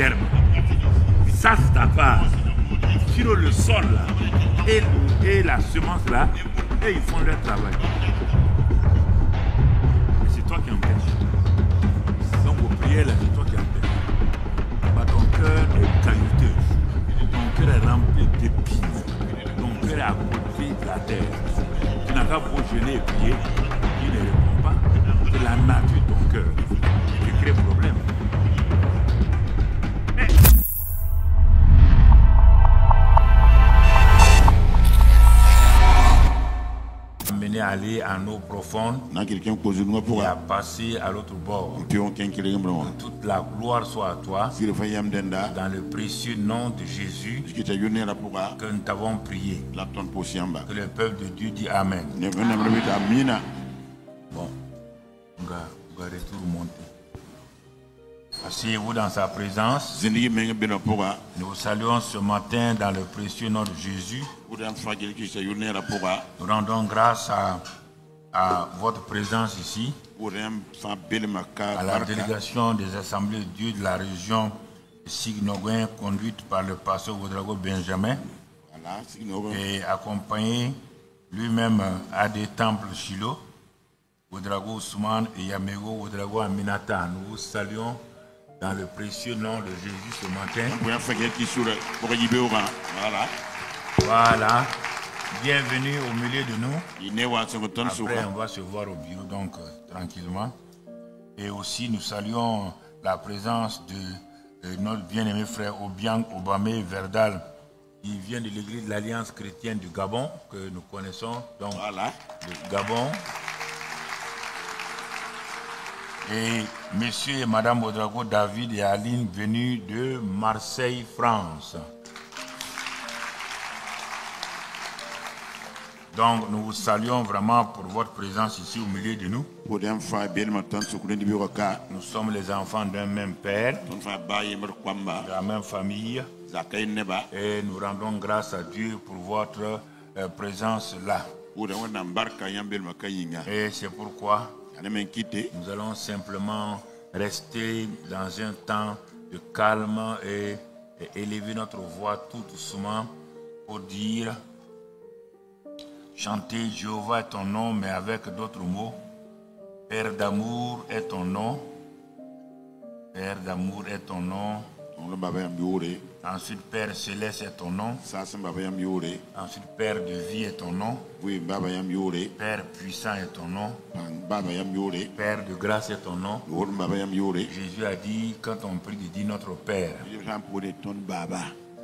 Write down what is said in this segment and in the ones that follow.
l'herbe. Ça, c'est ta part. Sur le sol, là, et la semence, là, et ils font leur travail. C'est toi qui empêches. Donc, vos prières, là, c'est toi qui empêches. Bah, ton cœur est caillouteux. Ton cœur est rempli d'épines. Ton cœur est à côté de la terre. Tu n'as qu'à beau jeûner et prier. Il ne répond pas. C'est la nature de ton cœur qui crée problème. Amener à aller en eau profonde et à passer à l'autre bord. Que toute la gloire soit à toi. Dans le précieux nom de Jésus que nous t'avons prié. Que le peuple de Dieu dit Amen. Bon, on va remonter. Asseyez-vous dans sa présence. Nous saluons ce matin dans le précieux nom de Jésus. Nous rendons grâce à votre présence ici, à la délégation des assemblées de Dieu de la région Signoguin, conduite par le pasteur Ouedraogo Benjamin, et accompagné lui-même à des temples Shiloh, Ouedraogo Ousmane et Yamego Ouedraogo Aminata. Nous vous saluons dans le précieux nom de Jésus ce matin. Voilà. Bienvenue au milieu de nous. Après, on va se voir au bureau, donc tranquillement. Et aussi, nous saluons la présence de notre bien-aimé frère Obiang Obamé Verdal, qui vient de l'église de l'Alliance chrétienne du Gabon, que nous connaissons. Donc, le Gabon. Et monsieur et madame Ouedraogo David et Aline venus de Marseille, France. Donc nous vous saluons vraiment pour votre présence ici au milieu de nous. Nous sommes les enfants d'un même père, de la même famille. Et nous rendons grâce à Dieu pour votre présence là. Et c'est pourquoi nous allons simplement rester dans un temps de calme et élever notre voix tout doucement pour dire: chanter Jéhovah est ton nom, mais avec d'autres mots. Père d'amour est ton nom. Père d'amour est ton nom. Ensuite, Père céleste est ton nom. Ensuite, Père de vie est ton nom. Père puissant est ton nom. Père de grâce est ton nom. Jésus a dit, quand on prie, de dire notre Père. Nous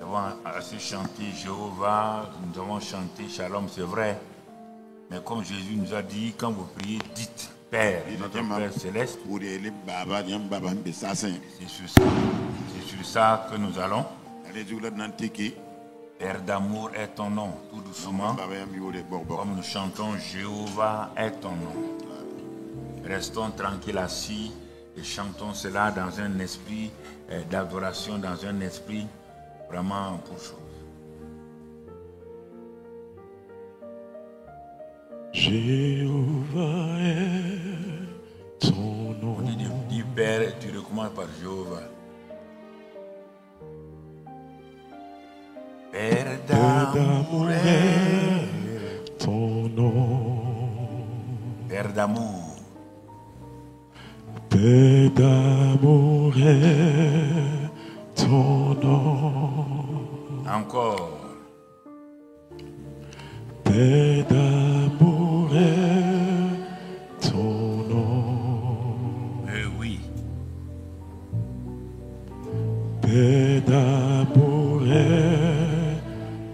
avons assez chanté Jéhovah, nous avons chanté Shalom, c'est vrai. Mais comme Jésus nous a dit, quand vous priez, dites Père, notre Père céleste. C'est sur ça que nous allons. Père d'amour est ton nom, tout doucement. Comme nous chantons Jéhovah est ton nom. Restons tranquilles assis et chantons cela dans un esprit d'adoration, dans un esprit vraiment pour chose. Jéhovah est ton nom. Dis Père et tu recommences par Jéhovah. Père d'amour est ton nom. Père d'amour. Père d'amour est ton nom. Encore. Père d'amour est ton nom. Oui. Père d'amour est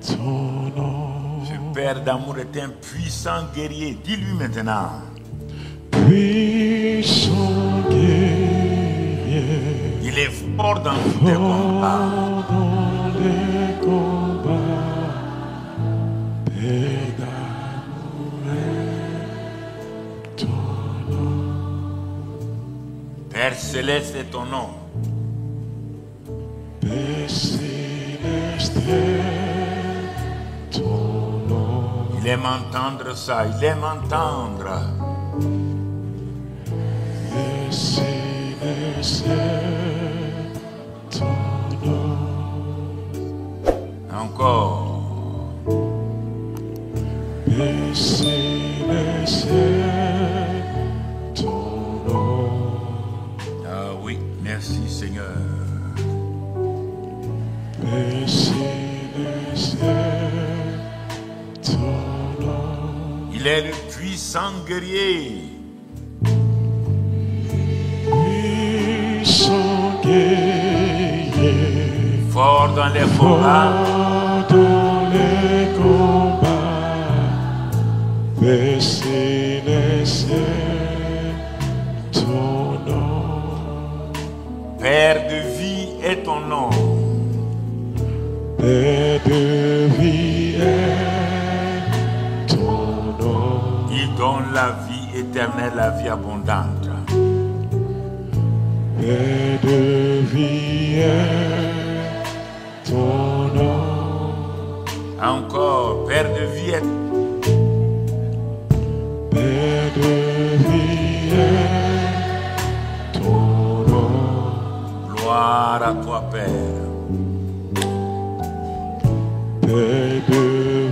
ton nom. Ce Père d'amour est un puissant guerrier. Dis-lui maintenant. Puissant guerrier. Il est fort dans tous les combats. Dans les combats. Père d'amour est ton nom. Père céleste est ton nom. Père céleste est ton nom. Il aime entendre ça, il aime entendre. Père céleste est ton nom. Encore. Ah oui, merci Seigneur. Il est le puissant guerrier. Fort dans les combats. Père de vie est ton nom. Père de vie est ton nom. Il donne la vie éternelle, la vie abondante. Père de vie est ton nom. Encore, Père de vie est. Père de vie est ton nom. Gloire à toi, Père. Père de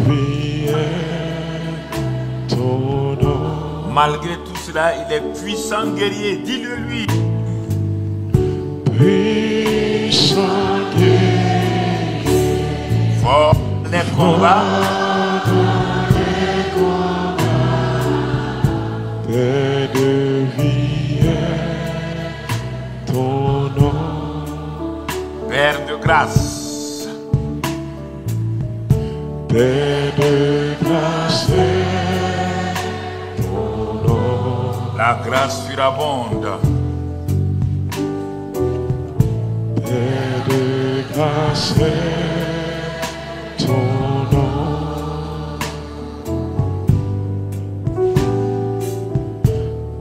vie est ton nom. Malgré tout cela, il est puissant guerrier. Dis-le lui. Puissant guerrier. Fort dans les combats. Père de vie est ton nom. Père de grâce. Père de grâce est ton nom. La grâce surabonde. Père de grâce est ton nom.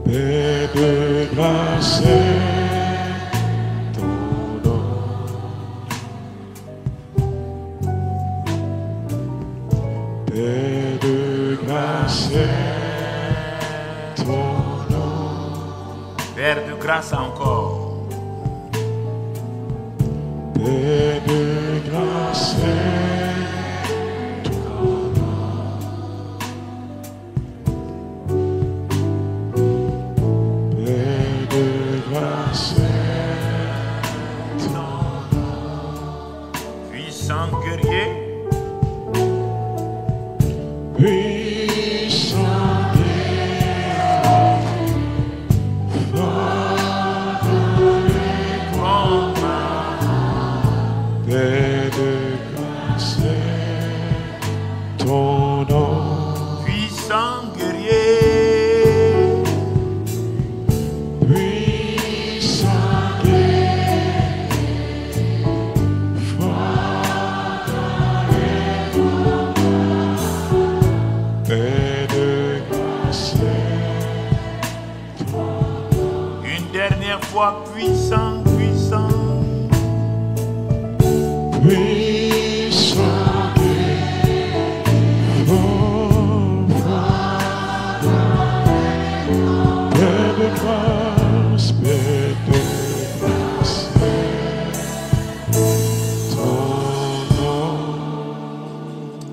Père de grâce est ton nom. Père de grâce est ton nom. Père de grâce encore. Père de grâce est ton nom. Père de grâce est ton nom. Puissant guerrier. Puissant guerrier, fort dans les combats. Père de grâce est ton nom. Puissant guerrier. Puissant guerrier, fort dans les combats. Père de grâce est ton nom. Une dernière fois, puissant, puissant. Puissant guerrier, fort, Père de grâce, Père de grâce est ton nom.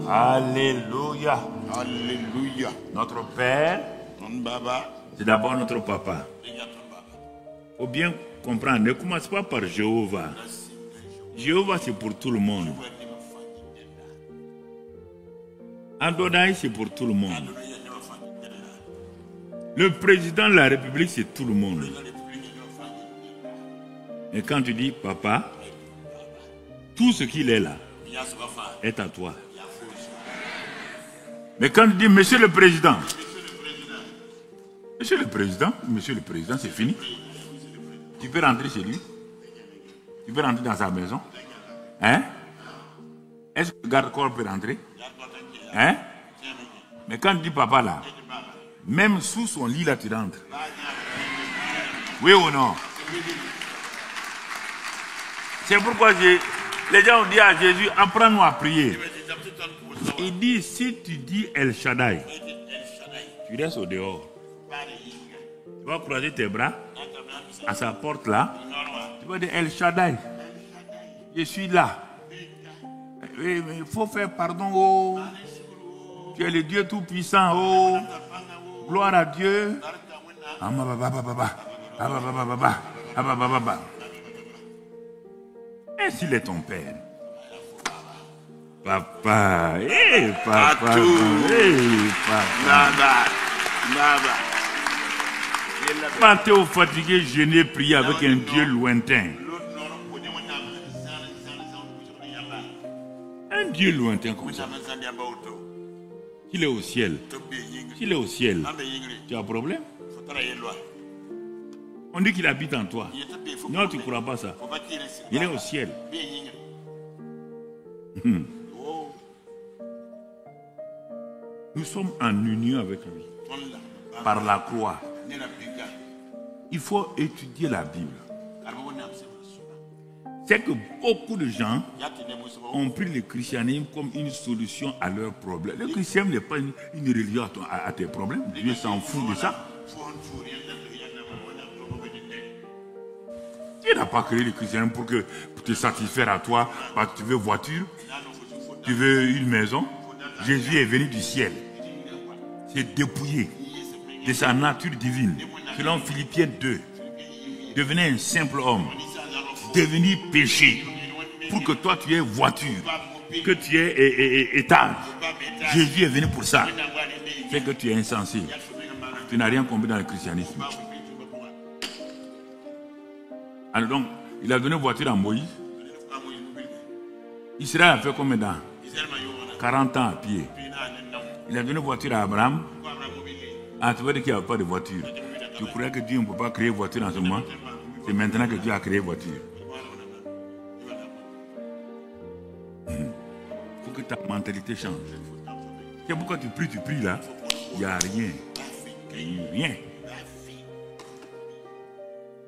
Alléluia. Alléluia. Notre Père, c'est d'abord notre Papa. Il faut bien comprendre, ne commence pas par Jéhovah. Jéhovah, c'est pour tout le monde. Adonai, c'est pour tout le monde. Le président de la République, c'est tout le monde. Et quand tu dis Papa, tout ce qu'il est là est à toi. Mais quand tu dis Monsieur le Président, Monsieur le Président, c'est fini. Tu peux rentrer chez lui. Tu peux rentrer dans sa maison. Hein? Est-ce que le garde-corps peut rentrer? Hein? Mais quand tu dis papa là, même sous son lit là, tu rentres. Oui ou non? C'est pourquoi les gens ont dit à Jésus, apprends-nous à prier. Il dit, si tu dis El Shaddai, tu restes au dehors. Tu vas croiser tes bras à sa porte là. Tu vas dire El Shaddai, je suis là. oui, mais il faut faire pardon. Oh. Tu es le Dieu Tout-Puissant. Oh. Gloire à Dieu. Et s'il est ton père? Papa, papa, papa. Quand tu es fatigué, gêné, prier avec un Dieu lointain. Un Dieu lointain comme ça. Qu'il est au ciel. Qu'il est au ciel. Tu as un problème? On dit qu'il habite en toi. Non, tu ne crois pas ça. Il est au ciel. Nous sommes en union avec lui. Par la croix. Il faut étudier la Bible. C'est que beaucoup de gens ont pris le christianisme comme une solution à leurs problèmes. Le christianisme n'est pas une religion à tes problèmes. Dieu s'en fout de ça. Dieu n'a pas créé le christianisme pour te satisfaire à toi, parce que tu veux voiture, tu veux une maison. Jésus est venu du ciel. C'est dépouillé de sa nature divine. Selon Philippiens 2, devenez un simple homme, devenir péché, pour que toi tu aies voiture, que tu aies étage. Jésus est venu pour ça. C'est que tu es insensé. Tu n'as rien compris dans le christianisme. Alors donc, il a donné voiture à Moïse. Israël a fait combien d'années? 40 ans à pied. Il a donné voiture à Abraham. Ah, tu veux dire qu'il n'y a pas de voiture. Tu croyais que Dieu ne peut pas créer voiture en ce moment? C'est maintenant que Dieu a créé voiture. Il faut que ta mentalité change. C'est pourquoi tu pries là. Il n'y a rien. Rien.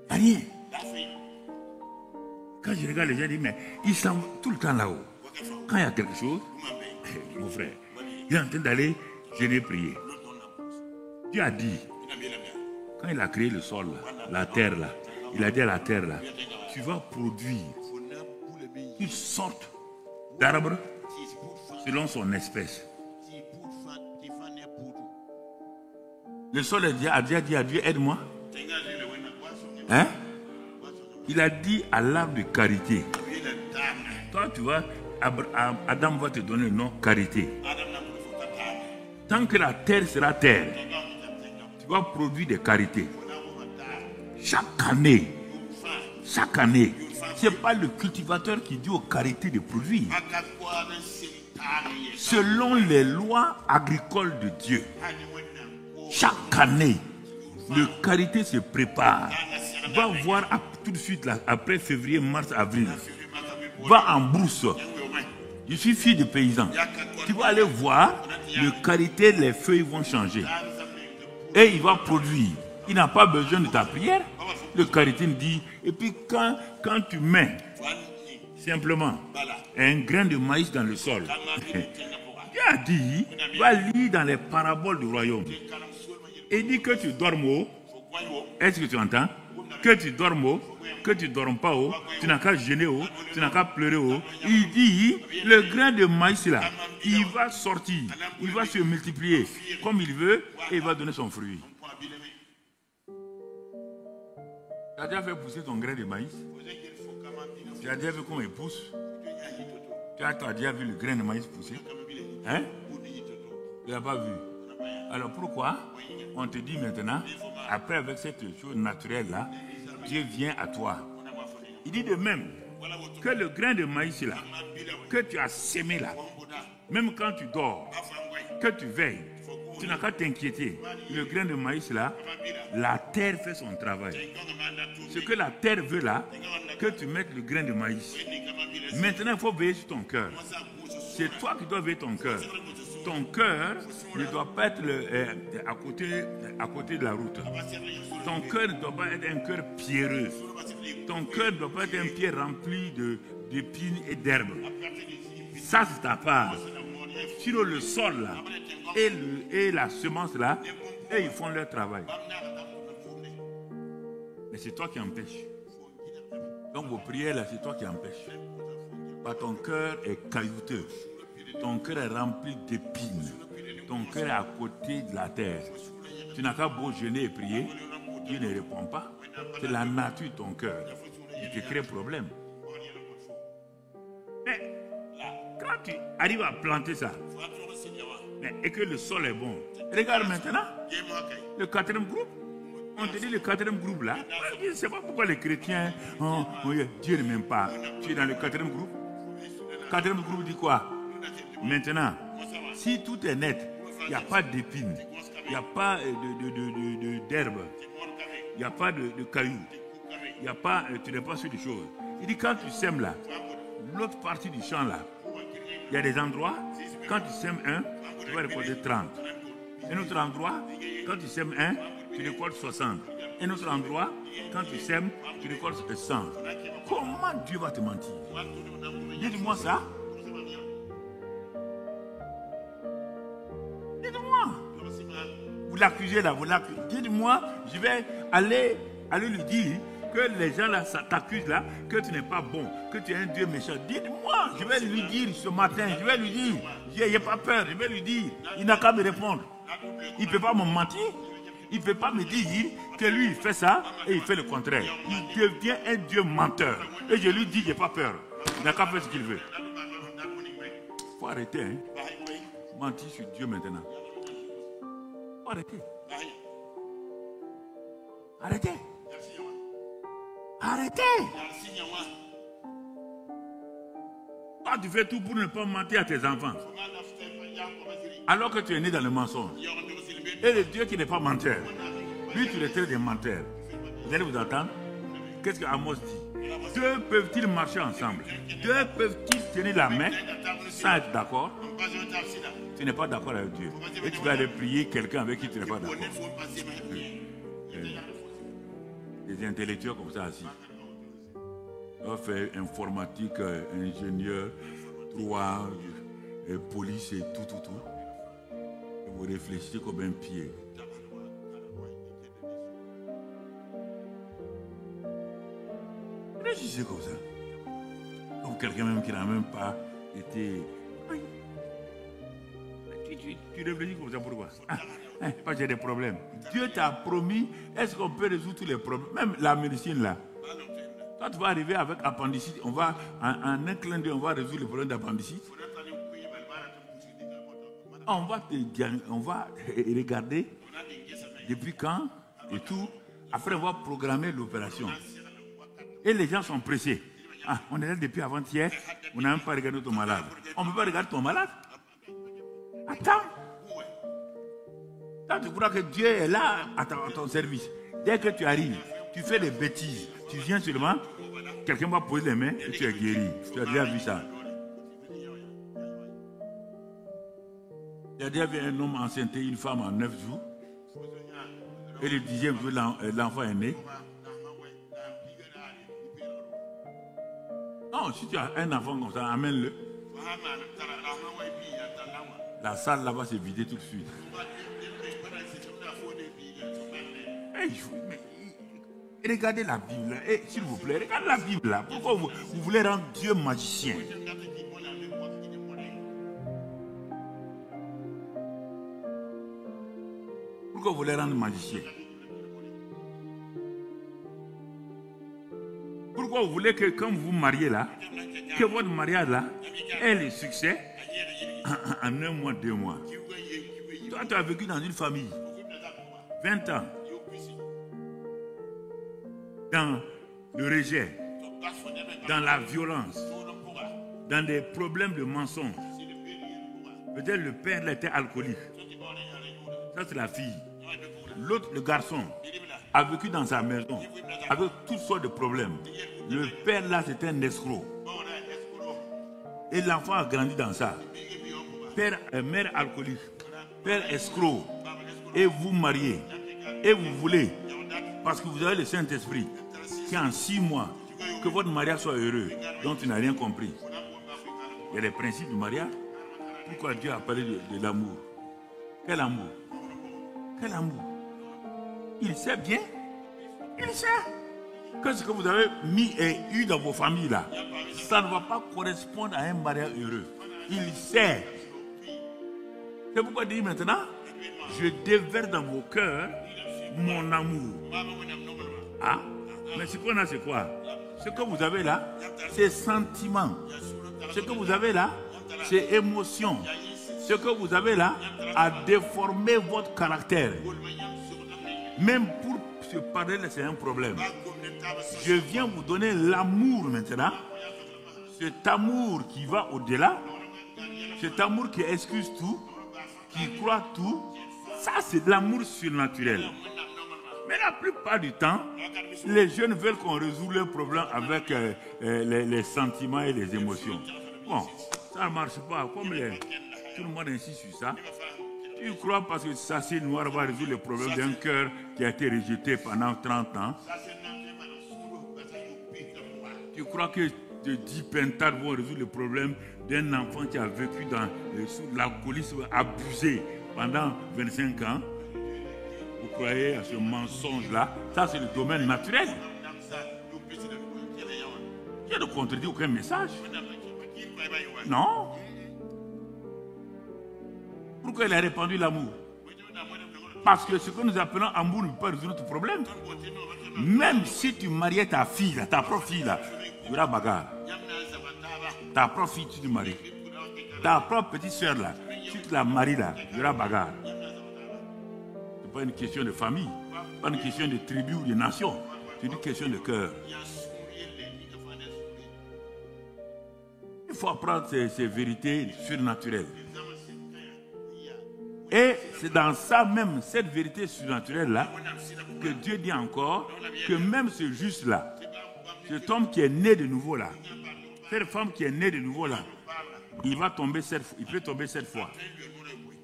Rien. Quand je regarde les gens, je dis, mais ils sont tout le temps là-haut. Quand il y a quelque chose, mon frère, il est en train d'aller jeûner, prier. Dieu a dit, quand il a créé le sol, là, la terre, là, il a dit à la terre, là, tu vas produire une sorte d'arbre selon son espèce. Le sol a dit à Dieu, aide-moi. Hein? Il a dit à l'arbre de carité. Toi, tu vois, Adam va te donner le nom carité. Tant que la terre sera terre, tu vas produire des carités. Chaque année, ce n'est pas le cultivateur qui dit aux carités de produire. Selon les lois agricoles de Dieu, chaque année, le carité se prépare. Va voir tout de suite, là, après février, mars, avril. Va en brousse. Je suis fille de paysan. Tu vas aller voir, le carité, les feuilles vont changer. Et il va produire. Il n'a pas besoin de ta prière. Le carité dit, et puis quand tu mets simplement un grain de maïs dans le sol, Dieu a dit, va lire dans les paraboles du royaume. Et dit que tu dormes haut. Est-ce que tu entends? Que tu dormes haut, que tu ne dormes pas haut, tu n'as qu'à jeûner haut, tu n'as qu'à pleurer haut. Il dit, le grain de maïs là, il va sortir, il va se multiplier comme il veut et il va donner son fruit. Tu as déjà fait pousser ton grain de maïs? Tu as déjà vu comment il pousse? Tu as déjà vu le grain de maïs pousser? Hein? Tu n'as pas vu? Alors pourquoi on te dit maintenant, après avec cette chose naturelle là, Dieu vient à toi. Il dit de même que le grain de maïs là, que tu as sémé là, même quand tu dors, que tu veilles, tu n'as qu'à t'inquiéter. Le grain de maïs là, la terre fait son travail. Ce que la terre veut là, que tu mettes le grain de maïs. Maintenant, il faut veiller sur ton cœur. C'est toi qui dois veiller ton cœur. Ton cœur ne doit pas être à côté de la route. Ton cœur ne doit pas être un cœur pierreux. Ton cœur ne doit pas être un pied rempli d'épines et d'herbes. Ça, c'est ta part. Sinon, le sol là, et la semence là, et ils font leur travail. Mais c'est toi qui empêches. Donc vos prières là, c'est toi qui empêches. Ton cœur est caillouteux. Ton cœur est rempli d'épines. Ton cœur est à côté de la terre. Tu n'as qu'à beau jeûner et prier. Dieu ne répond pas. C'est la nature de ton cœur qui te crée problème. Mais quand tu arrives à planter ça, et que le sol est bon, regarde maintenant le quatrième groupe. On te dit le quatrième groupe là. Je ne sais pas pourquoi les chrétiens, Dieu ne m'aime pas. Tu es dans le quatrième groupe. Le quatrième groupe dit quoi? Maintenant, si tout est net, il n'y a pas d'épines, il n'y a pas d'herbe, il n'y a pas de cailloux, il n'y a pas, tu n'es pas sur des choses. Il dit quand tu sèmes là, l'autre partie du champ là, il y a des endroits, quand tu sèmes un, tu vas récolter 30. Un autre endroit, quand tu sèmes un, tu récoltes 60. Un autre endroit, quand tu sèmes, tu récoltes 100. Comment Dieu va te mentir? Dites-moi ça. Dites-moi. Vous l'accusez là, vous l'accusez. Dites-moi, je vais aller lui dire que les gens là t'accusent là, que tu n'es pas bon, que tu es un Dieu méchant. Dites-moi, je vais lui dire ce matin, je vais lui dire, je n'ai pas peur, je vais lui dire. Il n'a qu'à me répondre. Il ne peut pas me mentir. Il ne peut pas me dire que lui il fait ça et il fait le contraire. Il devient un Dieu menteur. Et je lui dis, je n'ai pas peur. Il n'a qu'à faire ce qu'il veut. Il faut arrêter, hein. Mentir sur Dieu maintenant. Il faut arrêter. Arrêtez. Arrêtez. Toi, tu fais tout pour ne pas mentir à tes enfants. Alors que tu es né dans le mensonge. Et le Dieu qui n'est pas menteur, lui tu le traites de menteur. Vous allez vous entendre? Qu'est-ce que Amos dit? Deux peuvent-ils marcher ensemble? Deux peuvent-ils tenir la main sans être d'accord? Tu n'es pas d'accord avec Dieu. Et tu vas aller prier quelqu'un avec qui tu n'es pas d'accord. Des intellectuels comme ça assis. On fait informatique, ingénieur, droit, police et tout. Vous réfléchissez comme un pied. Réfléchissez comme ça. Comme quelqu'un même qui n'a même pas été... Tu réfléchis comme ça, pourquoi? Parce que j'ai des problèmes. Dieu t'a promis, est-ce qu'on peut résoudre tous les problèmes? Même la médecine là. Quand tu vas arriver avec appendicite, on va, en un clin d'œil, on va résoudre le problème d'appendicite. On va regarder depuis quand et tout. Après, on va programmer l'opération. Et les gens sont pressés. Ah, on est là depuis avant-hier, on n'a même pas regardé ton malade. On ne peut pas regarder ton malade. Attends. Quand tu crois que Dieu est là à ton service, dès que tu arrives, tu fais des bêtises. Tu viens seulement, quelqu'un va poser les mains et tu es guéri. Tu as déjà vu ça. Il y a déjà vu un homme enceinter une femme en 9 jours. Et le 10e jour, l'enfant est né. Non, si tu as un enfant comme ça, amène-le. La salle là va se vider tout de suite. Regardez la Bible. S'il vous plaît, regardez la Bible là. Pourquoi vous voulez rendre Dieu magicien? Pourquoi vous voulez rendre magicien? Pourquoi vous voulez que quand vous vous mariez là, que votre mariage là ait le succès en 1 mois, 2 mois? Toi, tu as vécu dans une famille 20 ans dans le rejet, dans la violence, dans des problèmes de mensonges. Peut-être le père là, était alcoolique. Ça, c'est la fille. L'autre, le garçon, a vécu dans sa maison avec toutes sortes de problèmes. Le père là, c'était un escroc. Et l'enfant a grandi dans ça. Mère alcoolique, père escroc. Et vous mariez. Et vous voulez, parce que vous avez le Saint-Esprit, qu'en 6 mois, que votre mariage soit heureux, dont tu n'as rien compris. Il y a des principes du mariage. Pourquoi Dieu a parlé de l'amour? Quel amour? Quel amour? Il sait bien. Il sait. que ce que vous avez mis et eu dans vos familles là, ça ne va pas correspondre à un mariage heureux. Il sait. C'est pourquoi il dit maintenant, je déverse dans vos cœurs mon amour. Ah, mais ce qu'on a, c'est quoi? Ce que vous avez là, c'est sentiment. Ce que vous avez là, c'est émotion. Ce que vous avez là a déformé votre caractère. Même pour se parler, c'est un problème. Je viens vous donner l'amour maintenant. Cet amour qui va au-delà. Cet amour qui excuse tout, qui croit tout. Ça, c'est de l'amour surnaturel. Mais la plupart du temps, les jeunes veulent qu'on résout leurs problèmes avec les sentiments et les émotions. Bon, ça ne marche pas. Comme tout le monde insiste sur ça. Tu crois parce que ça, c'est noir, va résoudre le problème d'un cœur qui a été rejeté pendant 30 ans. Tu crois que de 10 pentades vont résoudre le problème d'un enfant qui a vécu sous l'alcoolisme abusé pendant 25 ans. Vous croyez à ce mensonge-là? Ça, c'est le domaine naturel. Il ne contredit aucun message. Non. Pourquoi il a répandu l'amour? Parce que ce que nous appelons amour ne peut pas résoudre notre problème. Même si tu mariais ta fille, là, ta propre fille, là, il y aura bagarre. Ta propre fille, tu te maries. Ta propre petite soeur, là, tu te la maries, là, il y aura bagarre. Ce n'est pas une question de famille, pas une question de tribu ou de nation. C'est une question de cœur. Il faut apprendre ces vérités surnaturelles. Et c'est dans ça même, cette vérité surnaturelle-là, que Dieu dit encore que même ce juste-là, cet homme qui est né de nouveau là, cette femme qui est née de nouveau là, il peut tomber 7 fois.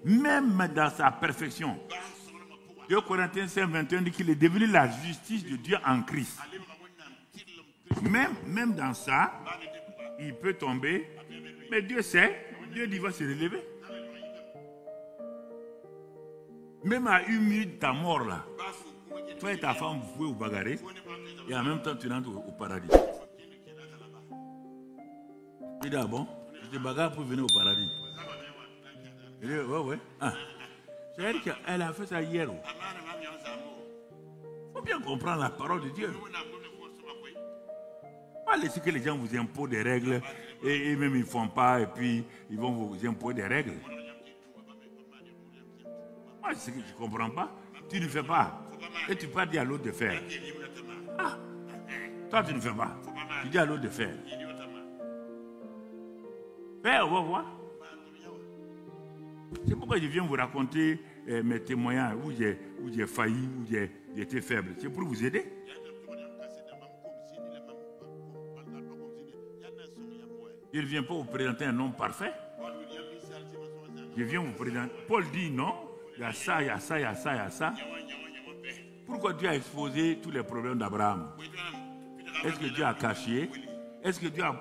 Même dans sa perfection. 2 Corinthiens 5, 21 dit qu'il est devenu la justice de Dieu en Christ. Même dans ça, il peut tomber, mais Dieu sait, Dieu dit qu'il va se relever. Même à 1 minute de ta mort là, toi et ta femme, vous pouvez vous bagarrer et en même temps tu rentres au paradis. Il dit, ah bon, je te bagarre pour venir au paradis. Il dit, ouais. Ah. C'est-à-dire qu'elle a fait ça hier. Il faut bien comprendre la parole de Dieu. Pas laisser que les gens vous imposent des règles et même ils ne font pas et puis ils vont vous imposer des règles. Moi, c'est que je ne comprends pas. Tu ne fais pas. Et tu peux dire à l'autre de faire. Ah, toi, tu ne fais pas. Tu dis à l'autre de faire. Fais, on va voir. C'est pourquoi je viens vous raconter mes témoignages où j'ai failli, où j'ai été faible. C'est pour vous aider. Je ne viens pas vous présenter un homme parfait. Je viens vous présenter. Paul dit non. Il y a ça, il y a ça, il y a ça, il y a ça. Pourquoi Dieu a exposé tous les problèmes d'Abraham? Est-ce que Dieu a caché? Est-ce que Dieu a...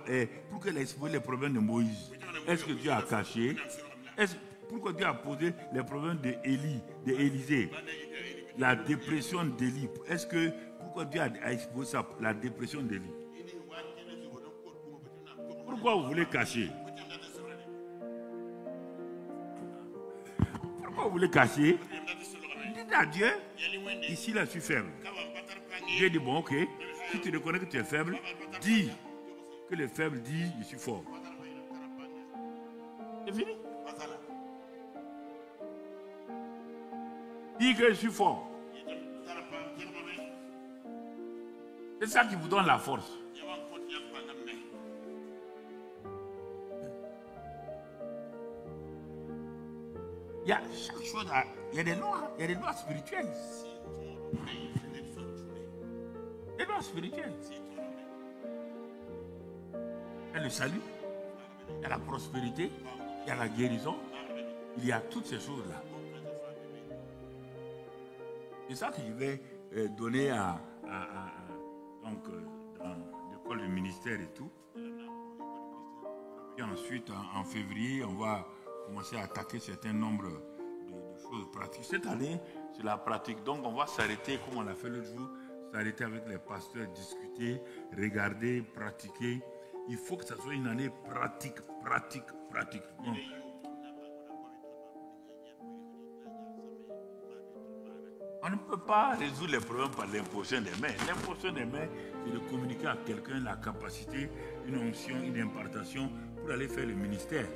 pourquoi il a exposé les problèmes de Moïse? Est-ce que Dieu a caché? Pourquoi Dieu a posé les problèmes d'Élisée? La dépression d'Élie. Pourquoi Dieu a exposé ça, la dépression d'Élie? Pourquoi vous voulez cacher? Pourquoi vous voulez cacher? Dites à Dieu, ici là je suis faible. Dieu dit bon ok, si tu reconnais que tu es faible, dis que le faible dit je suis fort. C'est fini. Dis que je suis fort. C'est ça qui vous donne la force. Il y a chaque chose, il y a des lois spirituelles. Des lois spirituelles. Il y a le salut, il y a la prospérité, il y a la guérison, il y a toutes ces choses-là. C'est ça que je vais donner dans l'école de ministère et tout. Et ensuite, en février, on va commencer à attaquer un certain nombre de choses pratiques. Cette année, c'est la pratique. Donc, on va s'arrêter, comme on l'a fait l'autre jour, s'arrêter avec les pasteurs, discuter, regarder, pratiquer. Il faut que ça soit une année pratique. Bon. On ne peut pas résoudre les problèmes par l'imposition des mains. L'imposition des mains, c'est de communiquer à quelqu'un la capacité, une onction, une impartation pour aller faire le ministère.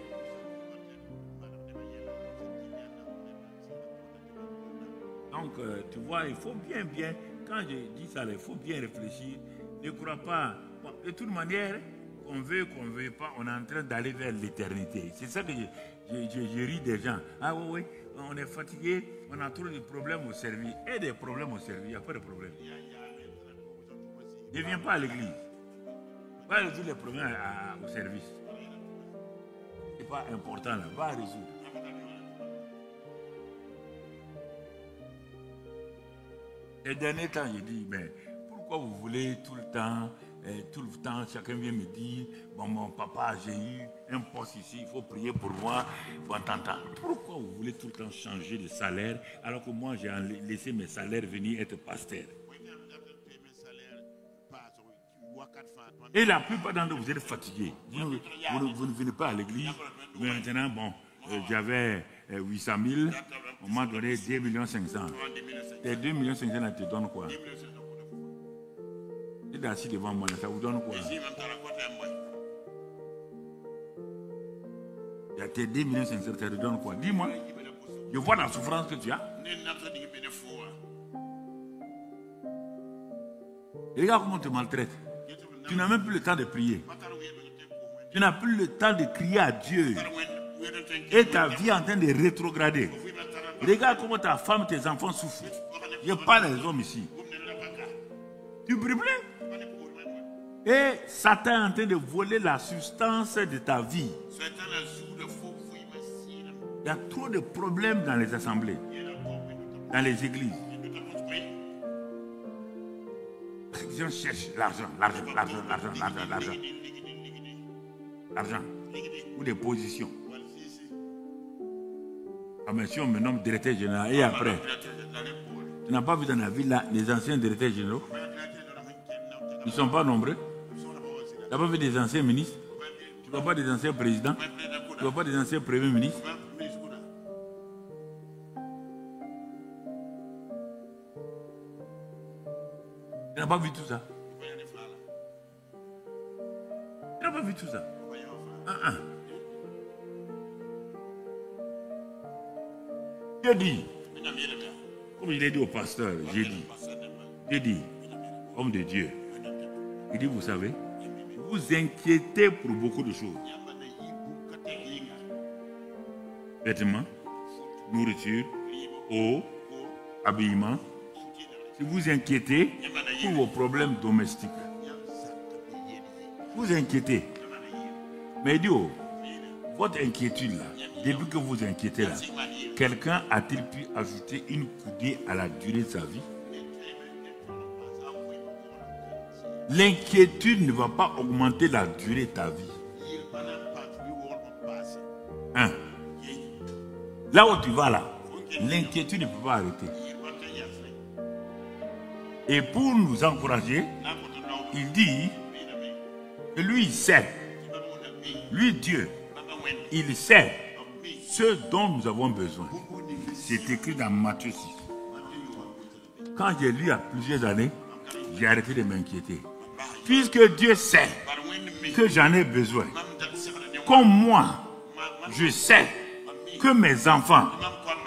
Donc, tu vois, il faut bien, quand je dis ça, il faut bien réfléchir. Ne crois pas. Bon, de toute manière, qu'on veuille pas, on est en train d'aller vers l'éternité. C'est ça que je ris des gens. Ah oui, on est fatigué, on a trop de problèmes au service. Et des problèmes au service, il n'y a pas de problème. Ne viens pas à l'église. Va résoudre les problèmes au service. Ce n'est pas important là, va résoudre. Les derniers temps, j'ai dit, mais pourquoi vous voulez tout le temps, chacun vient me dire, bon, mon papa, j'ai eu un poste ici, il faut prier pour moi. Bon, pourquoi vous voulez tout le temps changer de salaire alors que moi, j'ai laissé mes salaires venir être pasteur? Et la plupart d'entre vous êtes fatigués. Vous ne venez pas à l'église. Mais maintenant, bon, j'avais 800 000, on m'a donné 2 500 000. Et 2 500 000, te donne quoi? Et assis devant moi, ça vous donne quoi? Il y a tes 2 500 000, ça te donne quoi? Dis-moi. Je vois la souffrance que tu as. Et regarde comment on te maltraite. Tu n'as même plus le temps de prier. Tu n'as plus le temps de crier à Dieu. Et ta vie est en train de rétrograder. Regarde comment ta femme, tes enfants souffrent. Je parle des hommes ici. Tu pries plus? Et Satan est en train de voler la substance de ta vie. Il y a trop de problèmes dans les assemblées, dans les églises. Les gens cherchent l'argent. Ou des positions. Ah, mais si on me nomme directeur général, et après, tu n'as pas vu dans la ville là, les anciens directeurs généraux? Ils ne sont pas nombreux. Tu n'as pas vu des anciens ministres? Tu ne vois pas des anciens présidents? Tu ne vois pas des anciens premiers ministres? Tu n'as pas vu tout ça? Tu n'as pas vu tout ça? J'ai dit, comme je l'ai dit au pasteur, j'ai dit, homme de Dieu, il dit, vous savez, vous inquiétez pour beaucoup de choses. Vêtements, nourriture, eau, habillement. Si vous inquiétez pour vos problèmes domestiques, vous inquiétez. Mais il dit, oh, votre inquiétude là, depuis que vous inquiétez là, quelqu'un a-t-il pu ajouter une coudée à la durée de sa vie? L'inquiétude ne va pas augmenter la durée de ta vie. Hein? Là où tu vas là, l'inquiétude ne peut pas arrêter. Et pour nous encourager, il dit que lui, il sait. Lui, Dieu, il sait ce dont nous avons besoin. C'est écrit dans Matthieu 6. Quand j'ai lu il y a plusieurs années, j'ai arrêté de m'inquiéter. Puisque Dieu sait que j'en ai besoin. Comme moi, je sais que mes enfants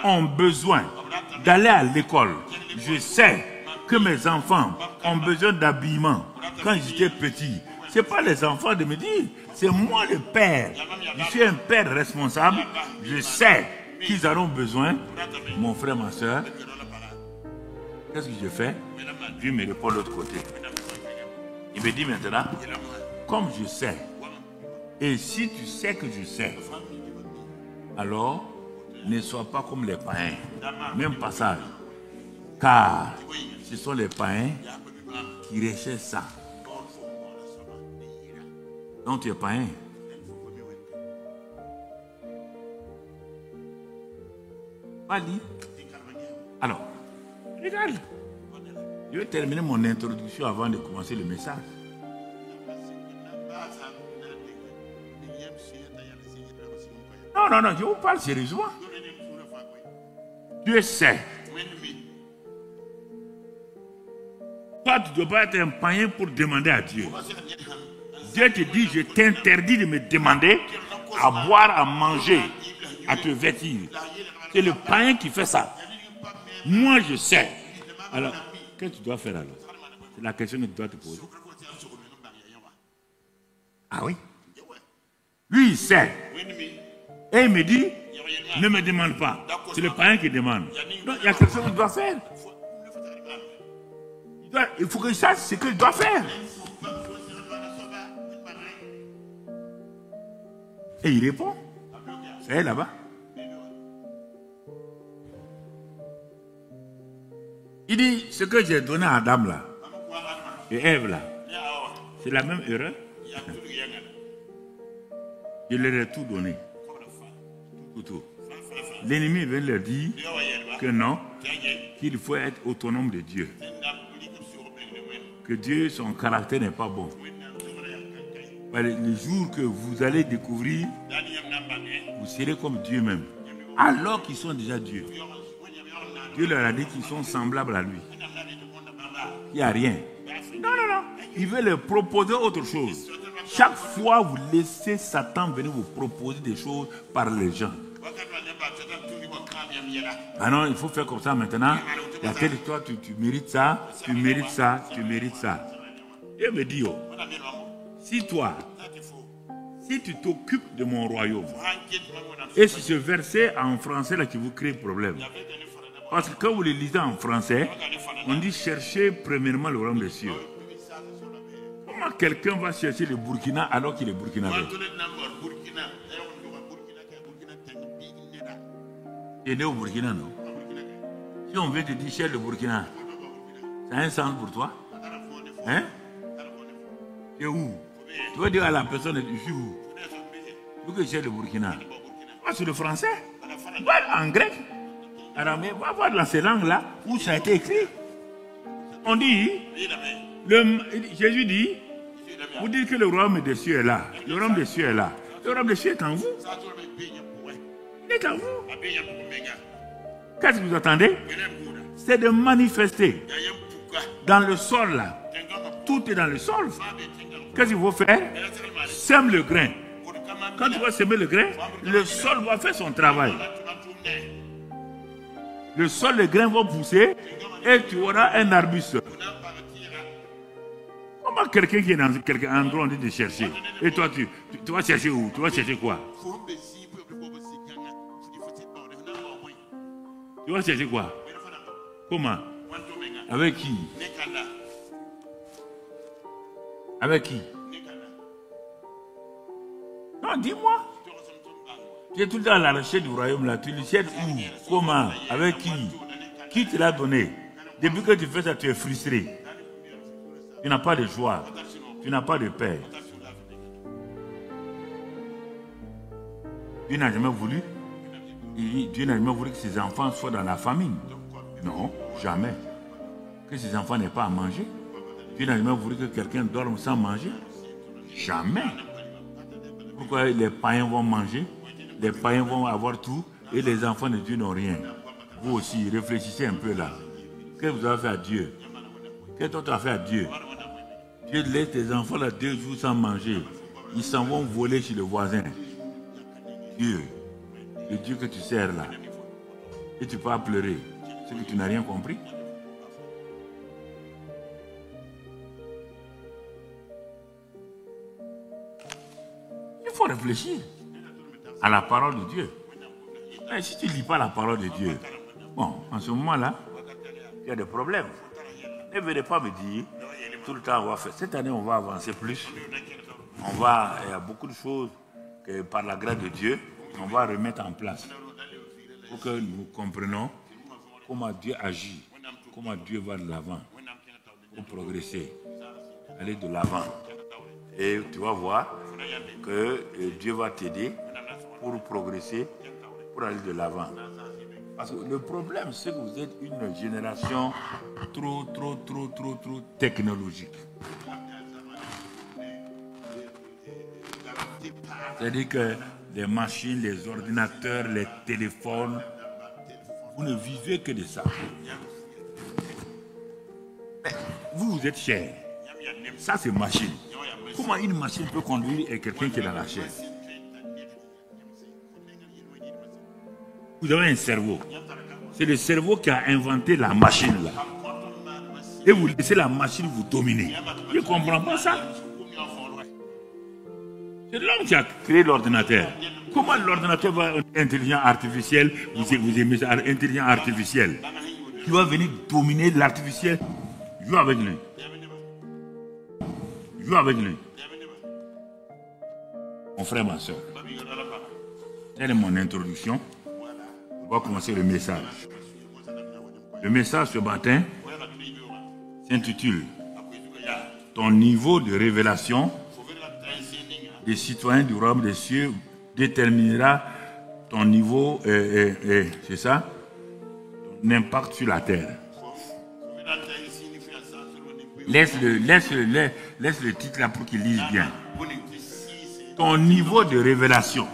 ont besoin d'aller à l'école. Je sais que mes enfants ont besoin d'habillement. Quand j'étais petit, ce n'est pas les enfants de me dire, c'est moi le père. Je suis un père responsable. Je sais qu'ils auront besoin. Mon frère, ma soeur, qu'est-ce que je fais? Dieu me répond de l'autre côté. Il me dit maintenant, comme je sais, et si tu sais que je sais, alors ne sois pas comme les païens. Même passage. Car ce sont les païens qui recherchent ça. Donc tu es païen. Pas dit. Alors, regarde. Je vais terminer mon introduction avant de commencer le message. Non, je vous parle sérieusement. Dieu sait. Toi, tu ne dois pas être un païen pour demander à Dieu. Dieu te dit, je t'interdis de me demander à boire, à manger, à te vêtir. C'est le païen qui fait ça. Moi, je sais. Alors, qu'est-ce que tu dois faire alors? C'est la question que tu dois te poser. Ah oui? Lui, il sait. Et il me dit, ne me demande pas. C'est le païen qui demande. Donc, il y a quelque chose qu'il doit faire. Il faut qu'il sache ce qu'il doit faire. Et il répond. C'est là-bas. Il dit, ce que j'ai donné à Adam là, et Ève là, c'est la même erreur. Je leur ai tout donné. Tout. L'ennemi vient leur dire que non, qu'il faut être autonome de Dieu. Que Dieu, son caractère n'est pas bon. Le jour que vous allez découvrir, vous serez comme Dieu même. Alors qu'ils sont déjà Dieu. Dieu leur a dit qu'ils sont semblables à lui. Il n'y a rien. Non. Il veut leur proposer autre chose. Chaque fois, vous laissez Satan venir vous proposer des choses par les gens. Ah non, il faut faire comme ça maintenant. Il y a telle histoire, tu mérites ça, tu mérites ça, tu mérites ça. Et me dit, oh, si tu t'occupes de mon royaume, et c'est ce verset en français là qui vous crée problème. Parce que quand vous le lisez en français, on dit chercher premièrement le royaume des cieux. Comment quelqu'un va chercher le Burkina alors qu'il est burkinabé? Tu es né au Burkina, non? Si on veut te dire cherche le Burkina, ça a un sens pour toi? Hein? Tu es où? Tu vas dire à la personne, je suis où? Tu veux que je cherche le Burkina? Va sur le français, va en grec, aramé, va voir dans ces langues-là où ça a été écrit. On dit, Jésus dit, vous dites que le royaume des cieux est là. Le royaume des cieux est là. Le royaume des cieux est en vous. Il est en vous. Qu'est-ce que vous attendez? C'est de manifester. Dans le sol là. Tout est dans le sol. Qu'est-ce qu'il faut faire? Sème le grain. Quand tu vas semer le grain, le sol va faire son travail. Le sol, les grains vont pousser et tu auras un arbuste. Comment quelqu'un qui est dans quelque endroit on dit de chercher? Et toi, tu vas chercher où? Tu vas chercher quoi? Tu vas chercher quoi? Comment? Avec qui? Avec qui? Non, dis-moi. Tu es tout le temps à la recherche du royaume là. Tu le cherches où? Comment? Avec qui? Qui te l'a donné? Depuis que tu fais ça, tu es frustré. Tu n'as pas de joie. Tu n'as pas de paix. Dieu n'a jamais voulu. Dieu n'a jamais voulu que ses enfants soient dans la famine. Non, jamais. Que ses enfants n'aient pas à manger. Dieu n'a jamais voulu que quelqu'un dorme sans manger. Jamais. Pourquoi les païens vont manger? Les païens vont avoir tout et les enfants de Dieu n'ont rien. Vous aussi, réfléchissez un peu là. Qu'est-ce que vous avez fait à Dieu? Qu'est-ce que tu as fait à Dieu? Dieu laisse tes enfants là 2 jours sans manger. Ils s'en vont voler chez le voisin. Dieu, le Dieu que tu sers là. Et tu peux pleurer. C'est que tu n'as rien compris. Il faut réfléchir à la parole de Dieu. Et si tu ne lis pas la parole de Dieu, bon, en ce moment-là, il y a des problèmes. Ne venez pas me dire, tout le temps on va faire. Cette année, on va avancer plus. Il y a beaucoup de choses que par la grâce de Dieu, on va remettre en place. Pour que nous comprenions comment Dieu agit, comment Dieu va de l'avant, pour progresser, aller de l'avant. Et tu vas voir que Dieu va t'aider pour progresser, pour aller de l'avant. Parce que le problème, c'est que vous êtes une génération trop technologique. C'est-à-dire que les machines, les ordinateurs, les téléphones, vous ne vivez que de ça. Mais vous êtes cher. Ça, c'est machine. Comment une machine peut conduire quelqu'un qui est dans la chair? Vous avez un cerveau. C'est le cerveau qui a inventé la machine là. Et vous laissez la machine vous dominer. Je ne comprends pas ça. C'est l'homme qui a créé l'ordinateur. Comment l'ordinateur va être intelligent artificiel? Vous aimez ça, intelligent artificiel. Il va venir dominer l'artificiel. Joue avec lui. Joue avec lui. Mon frère, ma soeur. Telle est mon introduction. On va commencer le message. Le message ce matin s'intitule « Ton niveau de révélation des citoyens du royaume des cieux déterminera ton niveau, c'est ça, ton impact sur la terre. » Laisse le titre là pour qu'il lise bien. Ton niveau de révélation.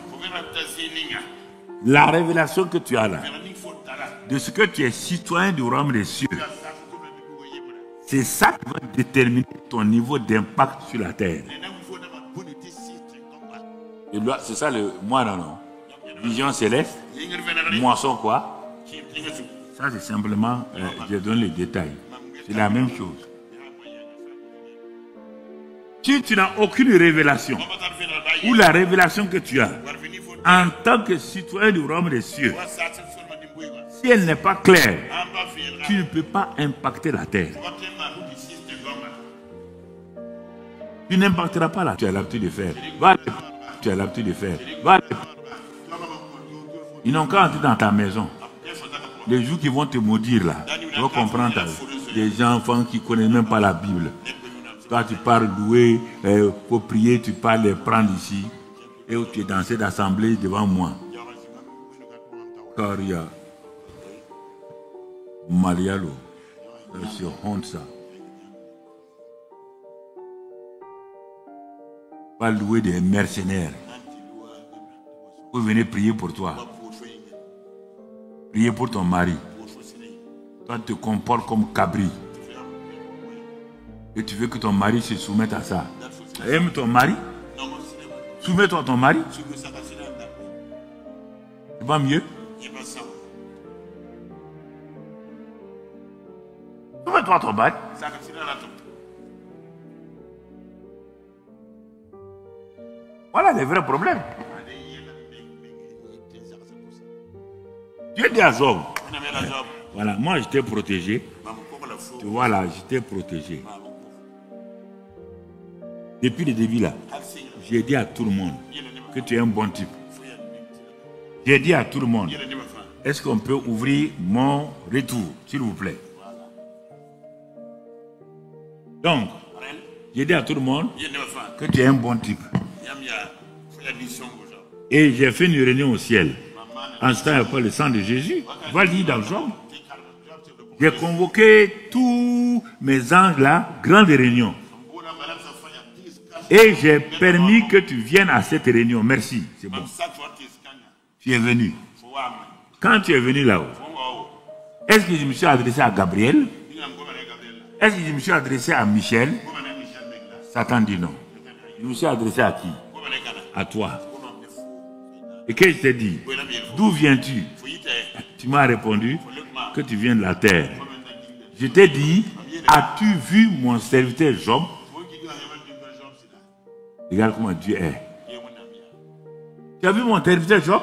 La révélation que tu as là, de ce que tu es citoyen du royaume des cieux, c'est ça qui va déterminer ton niveau d'impact sur la terre. C'est ça le moi non. Vision céleste, moisson quoi? Ça c'est simplement, je donne les détails. C'est la même chose. Si tu n'as aucune révélation, ou la révélation que tu as, en tant que citoyen du royaume des cieux, si elle n'est pas claire, tu ne peux pas impacter la terre. Tu n'impacteras pas la terre. Tu as l'habitude de faire. Tu as l'habitude de faire. Ils n'ont qu'à entrer dans ta maison. Les jours qui vont te maudire là, tu vas comprendre des enfants qui ne connaissent même pas la Bible. Toi tu pars louer, pour prier, tu pars les prendre ici. Et où tu es dans cette assemblée devant moi. Karia Malialo. C'est honte ça. Va louer des mercenaires. Vous venez prier pour toi. Prier pour ton mari. Toi tu te comportes comme cabri. Et tu veux que ton mari se soumette à ça. Aime ton mari. Soumets-toi à ton mari. C'est pas mieux? Soumets-toi à ton mari. Voilà les vrais problèmes. Dieu dit à Job. Voilà, moi j'étais protégé. Tu vois là, j'étais protégé. Depuis le début là, j'ai dit à tout le monde que tu es un bon type. J'ai dit à tout le monde, est-ce qu'on peut ouvrir mon retour, s'il vous plaît? Donc, j'ai dit à tout le monde que tu es un bon type. Et j'ai fait une réunion au ciel. En ce temps, il n'y a pas le sang de Jésus. Va lire dans Job. J'ai convoqué tous mes anges là, grande réunion. Et j'ai permis que tu viennes à cette réunion. Merci, c'est bon. Tu es venu. Quand tu es venu là-haut, est-ce que je me suis adressé à Gabriel? Est-ce que je me suis adressé à Michel? Satan dit non. Je me suis adressé à qui? À toi. Et qu'est-ce que je t'ai dit? D'où viens-tu? Tu m'as répondu que tu viens de la terre. Je t'ai dit, as-tu vu mon serviteur Job? Regarde comment Dieu est. Tu as vu mon serviteur Job?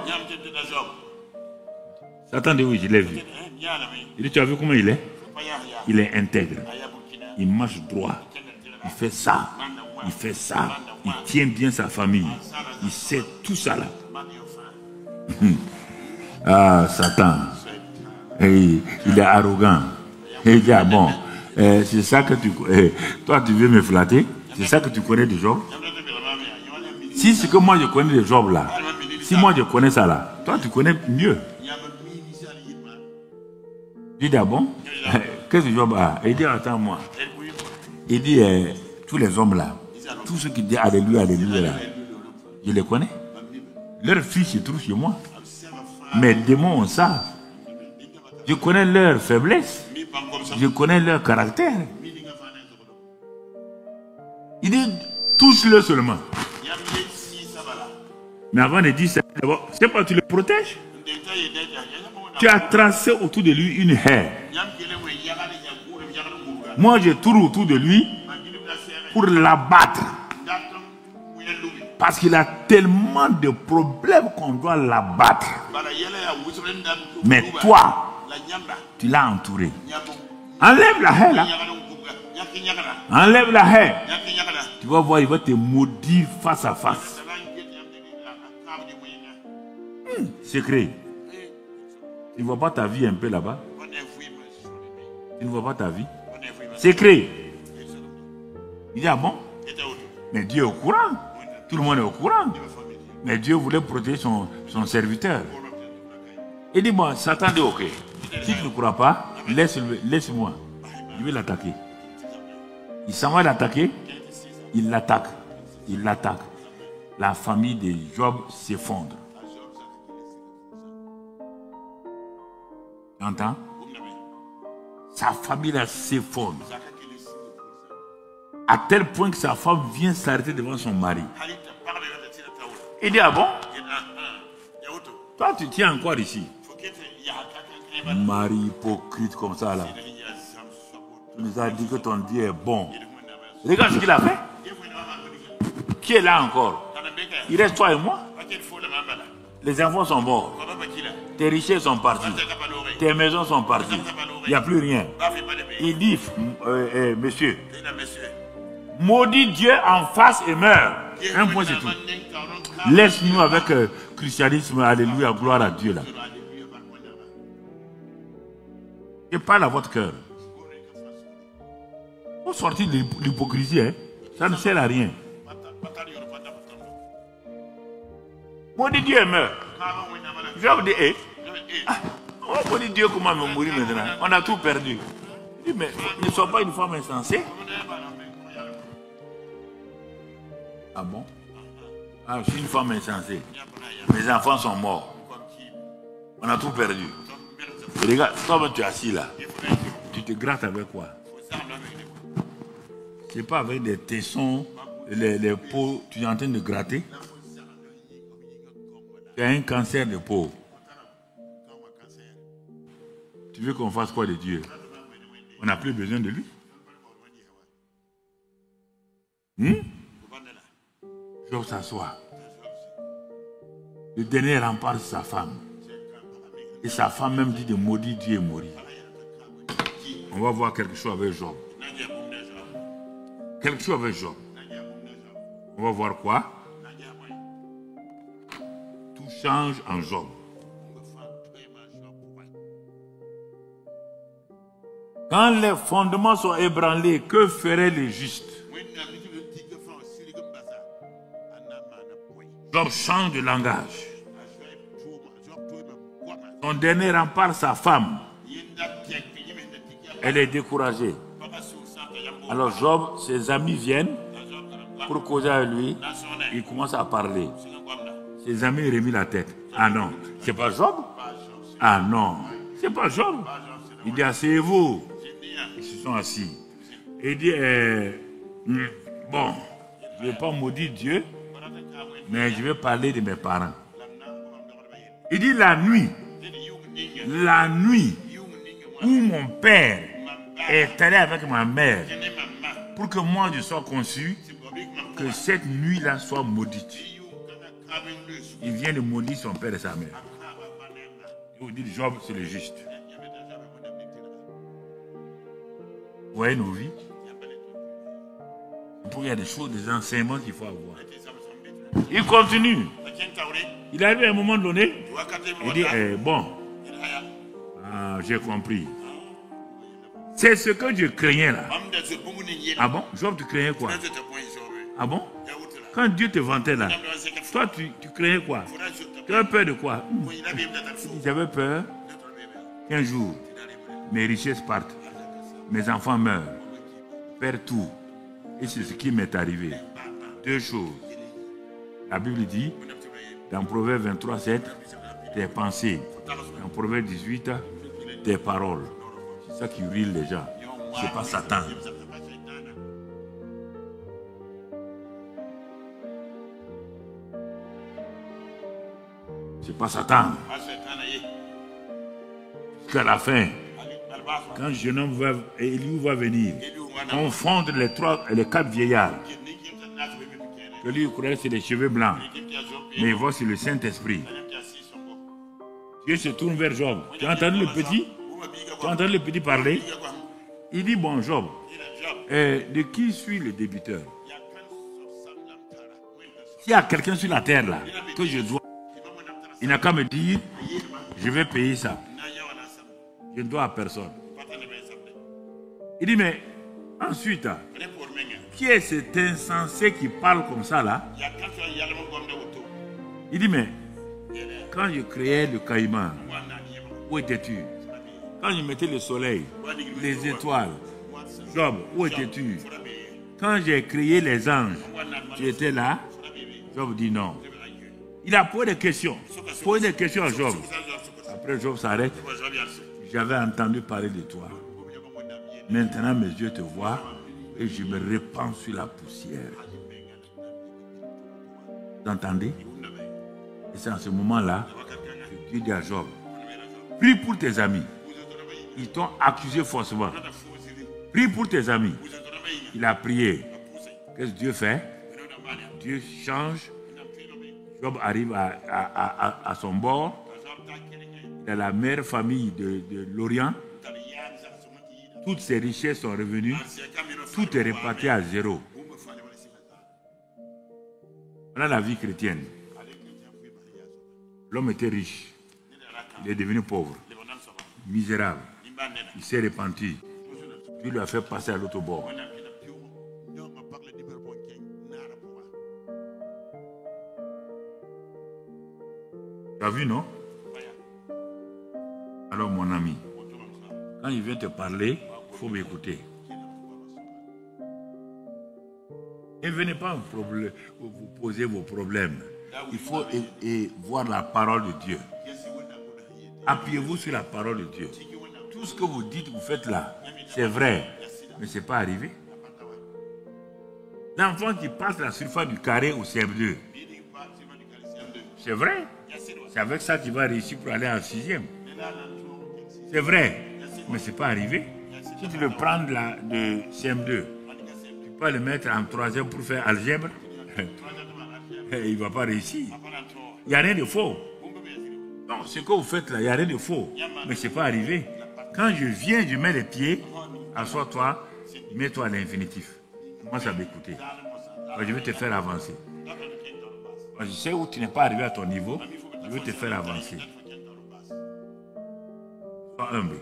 Satan dit oui, je l'ai vu. Il dit, tu as vu comment il est? Il est intègre. Il marche droit. Il fait ça. Il fait ça. Il tient bien sa famille. Il sait tout ça là. Ah, Satan. Et il est arrogant. Et il dit, ah bon, c'est ça que tu... toi, tu veux me flatter? C'est ça que tu connais de Job? Si c'est que moi je connais de Job là, si moi je connais ça là, toi tu connais mieux. Il dit, ah bon? Qu'est-ce que Job a? Il dit, attends-moi. Il dit, tous les hommes là, tous ceux qui disent Alléluia, Alléluia là, je les connais. Leurs fils se trouvent chez moi. Mes démons ont ça. Je connais leur faiblesse. Je connais leur caractère. Il dit, touche-le seulement. Mais avant de dire ça, d'abord, c'est pas tu le protèges. Tu as tracé autour de lui une haie. Moi, je tourne autour de lui pour l'abattre. Parce qu'il a tellement de problèmes qu'on doit l'abattre. Mais toi, tu l'as entouré. Enlève la haie là. Enlève la haie. Tu vas voir, il va te maudire face à face. Secret. Tu ne vois pas ta vie un peu là-bas? Tu ne vois pas ta vie? Secret. Il dit, ah bon? Mais Dieu est au courant. Tout le monde est au courant. Mais Dieu voulait protéger son serviteur. Il dit, bon, Satan dit, ok. Si tu ne crois pas, laisse-moi. Je vais l'attaquer. Il s'en va l'attaquer. Il l'attaque. Il l'attaque. La famille de Job s'effondre. Tu entends? Sa famille là s'effondre. À tel point que sa femme vient s'arrêter devant son mari. Il dit, ah bon? Toi, tu tiens encore ici. Mari hypocrite comme ça là. Tu nous as dit que ton Dieu est bon. Regarde ce qu'il a fait. Qui est là encore? Il reste toi et moi. Les enfants sont morts. Tes richesses sont parties. Tes maisons sont parties. Il n'y a plus rien. Il dit, monsieur, maudit Dieu en face et meurt. Un point c'est tout. Laisse-nous avec christianisme, alléluia, gloire à Dieu là. Et parle à votre cœur. Il faut sortir de l'hypocrisie, hein. Ça ne sert à rien. Maudit Dieu et meurt. Je vais vous dire, on maudit Dieu comment me mourir maintenant. On a tout perdu. Je dis, mais ne sois pas une femme insensée. Ah bon? Ah, je suis une femme insensée. Mes enfants sont morts. On a tout perdu. Et regarde, toi tu es assis là. Tu te grattes avec quoi? C'est pas avec des tessons, les peaux, tu es en train de gratter. Tu as un cancer de peau. Tu veux qu'on fasse quoi de Dieu? On n'a plus besoin de lui. Job s'assoit. Le dernier rempart sa femme. Et sa femme même dit de maudire Dieu et mourir. On va voir quelque chose avec Job. Quelque chose avec Job. On va voir quoi? Tout change en Job. Quand les fondements sont ébranlés, que ferait le juste? Job change de langage. Son dernier rempart, sa femme. Elle est découragée. Alors Job, ses amis viennent pour causer avec lui. Il commence à parler. Ses amis remis la tête. Ah non, c'est pas Job? Ah non, c'est pas Job. Il dit, asseyez-vous. Ils se sont assis. Il dit, bon, je ne vais pas maudire Dieu, mais je vais parler de mes parents. Il dit, la nuit où mon père est allé avec ma mère pour que moi je sois conçu, que cette nuit-là soit maudite. Il vient de maudire son père et sa mère. Il vous dit, Job, c'est le juste. Vous voyez nos vies? Il y a des choses, des enseignements qu'il faut avoir. Il continue. Il arrive à un moment donné, il dit, bon, j'ai compris. C'est ce que je craignais là. Ah bon? Job, tu craignais quoi? Ah bon? Quand Dieu te vantait là, toi tu craignais quoi? Tu avais peur de quoi? J'avais peur qu'un jour, mes richesses partent, mes enfants meurent, je perds tout. Et c'est ce qui m'est arrivé. Deux choses. La Bible dit, dans Proverbe 23, 7, tes pensées. Dans Proverbe 18, tes paroles. C'est ça qui ruine les gens. C'est pas Satan. C'est pas Satan. Jusqu'à la fin, quand le jeune homme Élie va venir, on fonde les 4 vieillards. Que lui croyait c'est les cheveux blancs. Mais il voit sur le Saint-Esprit. Dieu se tourne vers Job. Tu as entendu le petit? Tu as entendu le petit parler? Il dit, bon Job, de qui suis le débiteur? S'il y a quelqu'un sur la terre là, que je dois, il n'a qu'à me dire, je vais payer ça. Je ne dois à personne. Il dit, mais ensuite, qui est cet insensé qui parle comme ça là? Il dit, mais quand je créais le caïman, où étais-tu? Quand je mettais le soleil, les étoiles, Job, où étais-tu? Quand j'ai créé les anges, tu étais là? Job dit non. Il a posé des questions. Posé des questions à Job. Après Job s'arrête. J'avais entendu parler de toi. Maintenant mes yeux te voient et je me répands sur la poussière. Vous entendez? Et c'est en ce moment-là que Dieu dit à Job, prie pour tes amis. Ils t'ont accusé faussement. Prie pour tes amis. Il a prié. Qu'est-ce que Dieu fait? Dieu change. Job arrive à son bord. Il a la meilleure famille de l'Orient. Toutes ses richesses sont revenues. Tout est réparti à zéro. Voilà la vie chrétienne. L'homme était riche. Il est devenu pauvre. Misérable. Il s'est repenti. Dieu lui a fait passer à l'autre bord. Tu as vu, non? Alors, mon ami, quand il vient te parler, il faut m'écouter. Et venez pas vous poser vos problèmes. Il faut voir la parole de Dieu. Appuyez-vous sur la parole de Dieu. Tout ce que vous dites, vous faites là, c'est vrai, mais ce n'est pas arrivé. L'enfant qui passe la surface du carré au CM2, c'est vrai. C'est avec ça qu'il va réussir pour aller en 6e. C'est vrai, mais ce n'est pas arrivé. Si tu le prends de CM2, tu peux le mettre en 3e pour faire algèbre. Il ne va pas réussir. Il n'y a rien de faux. Non, ce que vous faites là, il n'y a rien de faux. Mais ce n'est pas arrivé. Quand je viens, je mets les pieds, assois-toi, mets-toi à l'infinitif. Commence à m'écouter. Je vais te faire avancer. Je sais où tu n'es pas arrivé à ton niveau, je vais te faire avancer. Sois humble.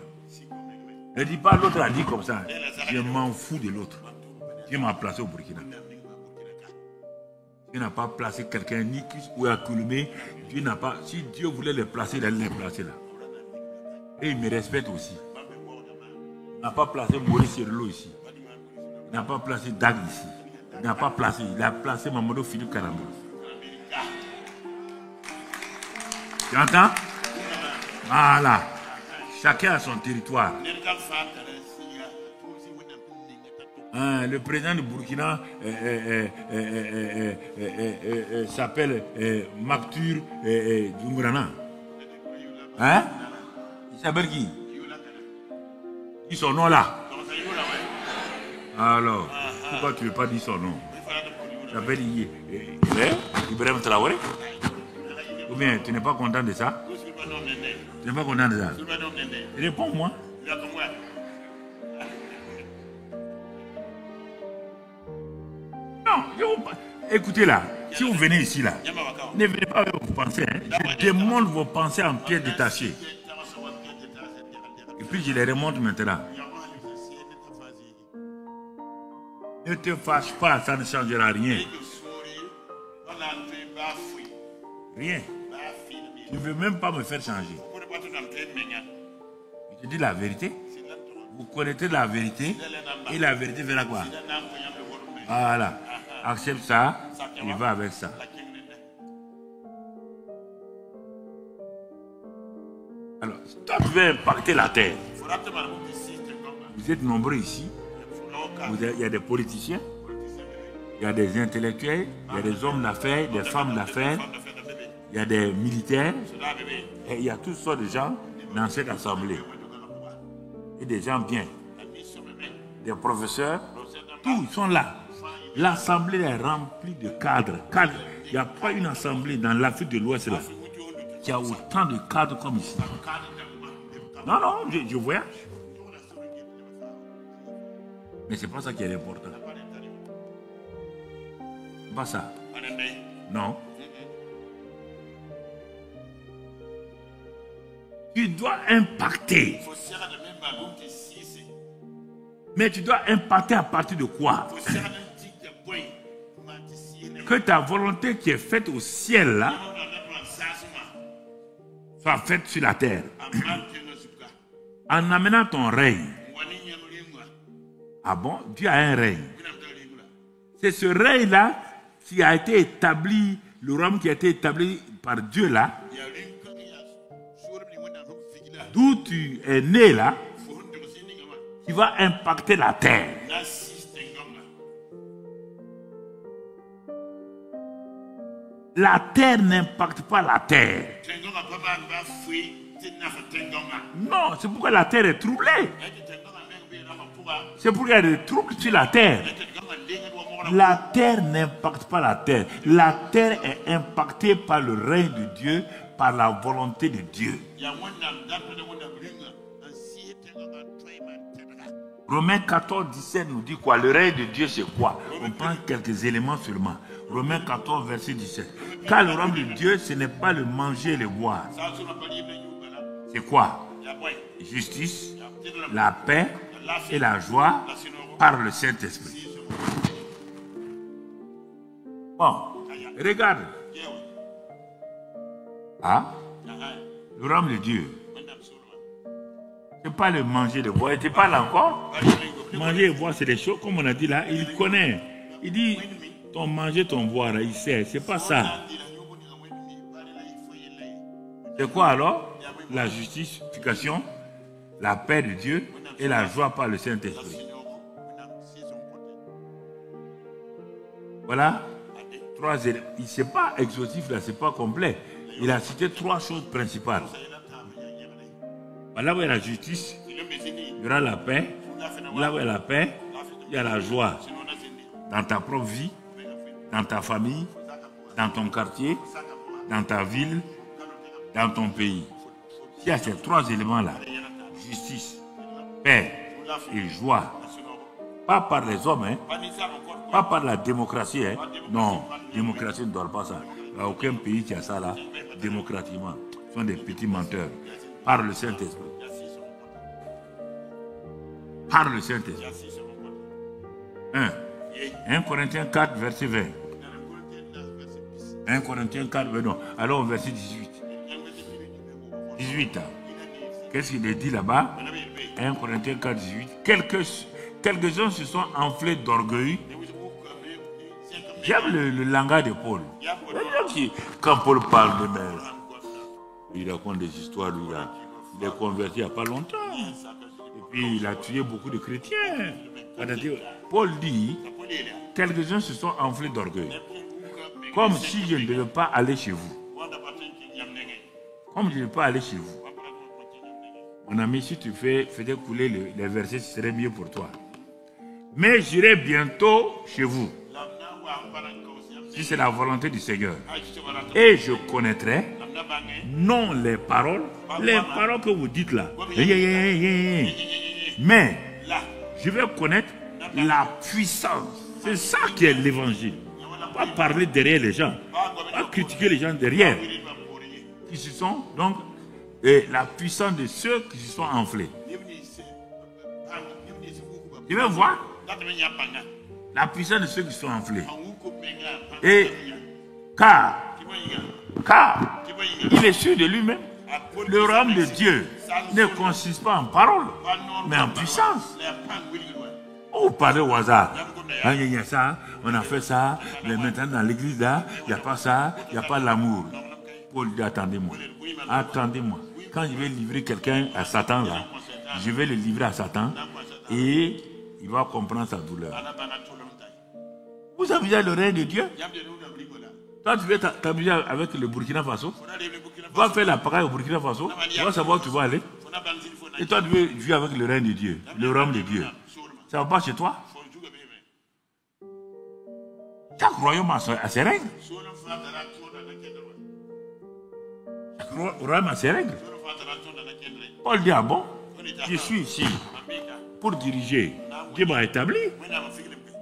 Ne dis pas l'autre a dit comme ça. Je m'en fous de l'autre. Dieu m'a placé au Burkina. Dieu n'a pas placé quelqu'un ni ou à Koulmé. Dieu n'a pas. Si Dieu voulait les placer, il allait les placer là. Et il me respecte aussi. Il n'a pas placé Maurice Serlo ici. Il n'a pas placé Dag ici. Il n'a pas placé. Il a placé Mamadou Philippe Karamba. Tu entends? Voilà. Chacun a son territoire. Le président du Burkina s'appelle Maktur Djumbrana. Hein? Il s'appelle qui? Dis son nom là. Alors, pourquoi tu ne veux pas dire son nom? Il s'appelle Ibrahim Traoré. Ou bien, tu n'es pas content de ça? Tu n'es pas content de ça? Réponds-moi. Non, écoutez là, si vous venez ici là, ne venez pas avec vos pensées. Hein. Je démonte vos pensées en pièces détachées. Et puis je les remonte maintenant. Ne te fâche pas, ça ne changera rien. Rien. Tu ne veux même pas me faire changer. Je te dis la vérité. Vous connaîtrez la vérité et la vérité verra quoi? Voilà. Accepte ça, il va avec ça. Alors, toi tu veux impacter la terre. Vous êtes nombreux ici. Il y a des politiciens, il y a des intellectuels, il y a des hommes d'affaires, des femmes d'affaires, il y a des militaires, et il y a toutes sortes de gens dans cette assemblée. Et des gens bien, des professeurs, tous ils sont là. L'assemblée est remplie de cadres. Il n'y a pas une assemblée dans l'Afrique de l'Ouest là qui a autant de cadres comme ici. Non, non, je voyage. Mais c'est pas ça qui est important. C'est pas ça. Non. Tu dois impacter. Mais tu dois impacter à partir de quoi? Que ta volonté qui est faite au ciel là soit faite sur la terre. En amenant ton règne. Ah bon? Dieu a un règne. C'est ce règne-là qui a été établi, le royaume qui a été établi par Dieu là, d'où tu es né là, qui va impacter la terre. La terre n'impacte pas la terre. Non, c'est pourquoi la terre est troublée. C'est pourquoi il y a des troubles sur la terre. La terre n'impacte pas la terre. La terre est impactée par le règne de Dieu, par la volonté de Dieu. Romains 14, 17 nous dit quoi? Le règne de Dieu c'est quoi? On prend quelques éléments seulement. Romains 14, verset 17. Car le royaume de Dieu, ce n'est pas le manger et le boire. C'est quoi? Justice, la paix et la joie par le Saint-Esprit. Bon, regarde. Ah, le royaume de Dieu. Ce n'est pas le manger et le boire. Tu parles encore? Manger et boire, c'est des choses, comme on a dit là, il connaît. Il dit, ton manger, ton boire, il sait. C'est pas ça. C'est quoi alors? La justification, la paix de Dieu et la joie par le Saint-Esprit. Voilà. Trois éléments. C'est pas exhaustif là, c'est pas complet. Il a cité trois choses principales. Là où il y a la justice, il y aura la paix. Là où il y a la paix, il y a la joie. Dans ta propre vie, dans ta famille, dans ton quartier, dans ta ville, dans ton pays. S'il y a ces trois éléments-là, justice, paix et joie, pas par les hommes, hein, pas par la démocratie. Hein. Non, démocratie ne doit pas ça. Il n'y a aucun pays qui a ça là, démocratiquement. Ce sont des petits menteurs. Par le Saint-Esprit. Par le Saint-Esprit. 1 Corinthiens 4, verset 20. 1 Corinthiens 4, non. Alors au verset 18. 18. Qu'est-ce qu'il est dit là-bas? 1 Corinthiens 4, 18. Quelques-uns se sont enflés d'orgueil. J'aime le langage de Paul. Quand Paul parle de mer, il raconte des histoires, lui, là. Il est converti il n'y a pas longtemps. Et puis il a tué beaucoup de chrétiens. Paul dit, quelques-uns se sont enflés d'orgueil. Comme si je ne devais pas aller chez vous. Comme je ne devais pas aller chez vous. Mon ami, si tu faisais couler les versets, ce serait mieux pour toi. Mais j'irai bientôt chez vous. Si c'est la volonté du Seigneur. Et je connaîtrai non les paroles que vous dites là. Mais je vais connaître la puissance. C'est ça qui est l'évangile. Pas parler derrière les gens. Pas critiquer les gens derrière. Qui se sont donc la puissance de ceux qui se sont enflés. Je vais voir la puissance de ceux qui se sont enflés. Et car il est sûr de lui-même, le royaume de Dieu ne consiste pas en parole, mais en puissance. Oh, parlez au hasard. Il y a ça, on a fait ça, mais maintenant dans l'église là, il n'y a pas ça, il n'y a pas l'amour. Paul dit, attendez-moi. Attendez-moi. Quand je vais livrer quelqu'un à Satan là, je vais le livrer à Satan et il va comprendre sa douleur. Vous amusez le règne de Dieu? Toi, tu veux t'amuser avec le Burkina Faso? Tu vas faire la pareille au Burkina Faso, tu vas savoir où tu vas aller. Et toi, tu veux vivre avec le règne de Dieu, le royaume de Dieu. Ça ne va pas chez toi? Chaque royaume a ses règles. Chaque royaume a ses règles. Paul dit, ah bon, je suis ici pour diriger. Dieu m'a établi.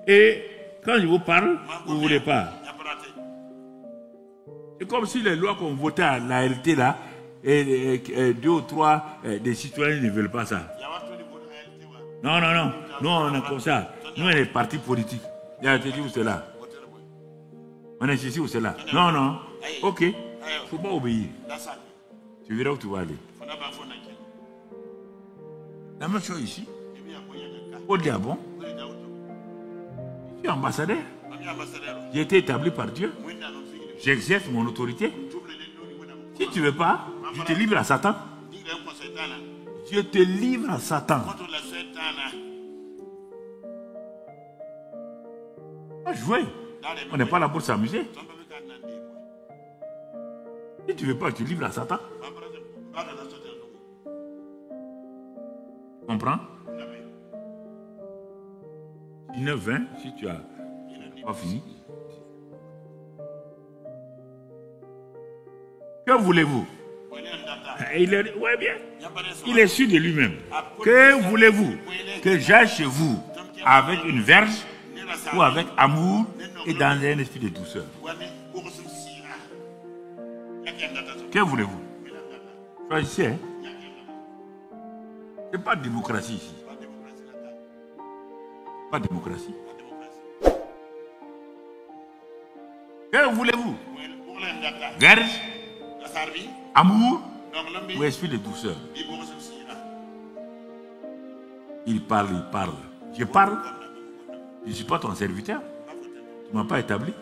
Et quand je vous parle, vous ne voulez pas. C'est comme si les lois qu'on votait à la LT là, et 2 ou 3 des citoyens ne veulent pas ça. Non. Nous, on est comme ça. Nous, on est partis politiques. Il a été dit où c'est là. On est ici ou c'est là. Non. Ok. Il ne faut pas obéir. Tu verras où tu vas aller. La même chose ici. Au Gabon, je suis ambassadeur. J'ai été établi par Dieu. J'exerce mon autorité. Si tu ne veux pas, je te livre à Satan. Je te livre à Satan. Pas jouer. On n'est pas là pour s'amuser. Si tu ne veux pas, je te livre à Satan. Tu comprends? 19-20, si tu as pas fini. Que voulez-vous? Il est, ouais, bien. Il est sûr de lui-même. Que voulez-vous? Que j'aille chez vous avec une verge ou avec amour et dans un esprit de douceur. Que voulez-vous? Choisissez. Hein? Ce n'est pas de démocratie ici. Pas de démocratie. Que voulez-vous? Verge, amour ou esprit de douceur? Il parle. Je parle. Je ne suis pas ton serviteur. Tu ne m'as pas établi.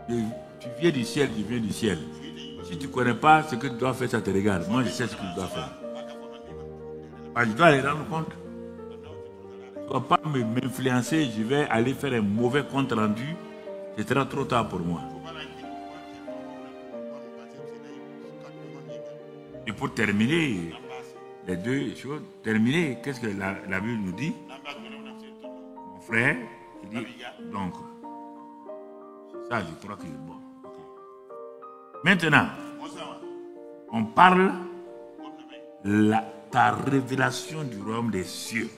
Tu viens du ciel, tu viens du ciel. Si tu ne connais pas ce que tu dois faire, ça te regarde. Moi, je sais ce que je dois faire. Je dois aller rendre compte. Tu ne dois pas m'influencer. Je vais aller faire un mauvais compte rendu. Ce sera trop tard pour moi. Et pour terminer, les deux choses, qu'est-ce que la Bible nous dit? Mon frère, il dit, donc, ça je crois que c'est bon. Maintenant, on parle ta révélation du royaume des cieux.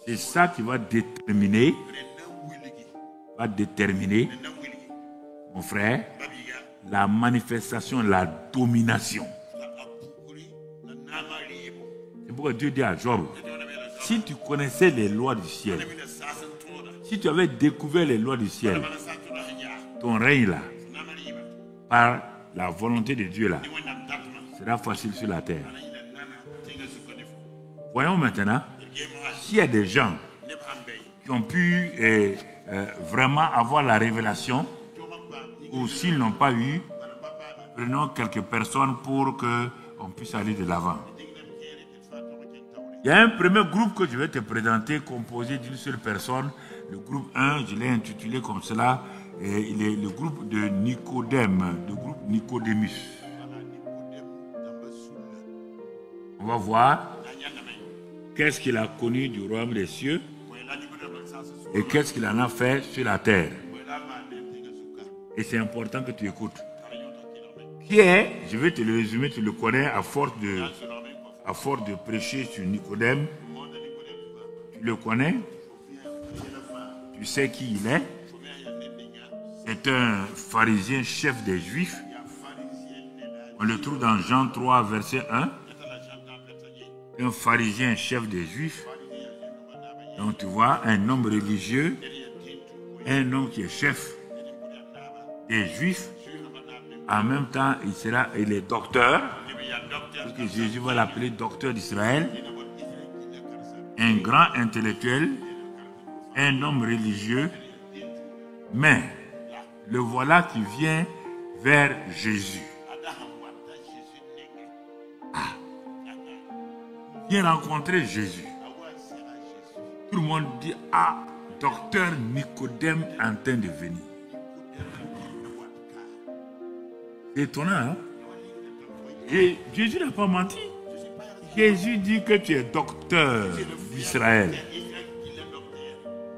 C'est ça qui va déterminer, mon frère, la manifestation, la domination. C'est pourquoi Dieu dit à Job, si tu connaissais les lois du ciel, si tu avais découvert les lois du ciel, ton règne là, par la volonté de Dieu là, sera facile sur la terre. Voyons maintenant, s'il y a des gens qui ont pu vraiment avoir la révélation, ou s'ils n'ont pas eu, prenons quelques personnes pour qu'on puisse aller de l'avant. Il y a un premier groupe que je vais te présenter, composé d'une seule personne. Le groupe 1, je l'ai intitulé comme cela, et il est le groupe de Nicodème, le groupe Nicodémus. On va voir qu'est-ce qu'il a connu du royaume des cieux et qu'est-ce qu'il en a fait sur la terre. Et c'est important que tu écoutes. Pierre, je vais te le résumer, tu le connais à force de prêcher sur Nicodème. Tu le connais. Tu sais qui il est. C'est un pharisien chef des Juifs. On le trouve dans Jean 3, verset 1. Un pharisien chef des Juifs. Donc tu vois, un homme religieux, un homme qui est chef des Juifs, En même temps, il est docteur, parce que Jésus va l'appeler docteur d'Israël, un grand intellectuel, un homme religieux, mais le voilà qui vient vers Jésus. Il vient rencontrer Jésus. Tout le monde dit, ah, docteur Nicodème est en train de venir. C'est étonnant, hein? Et Jésus n'a pas menti. Jésus dit que tu es docteur d'Israël.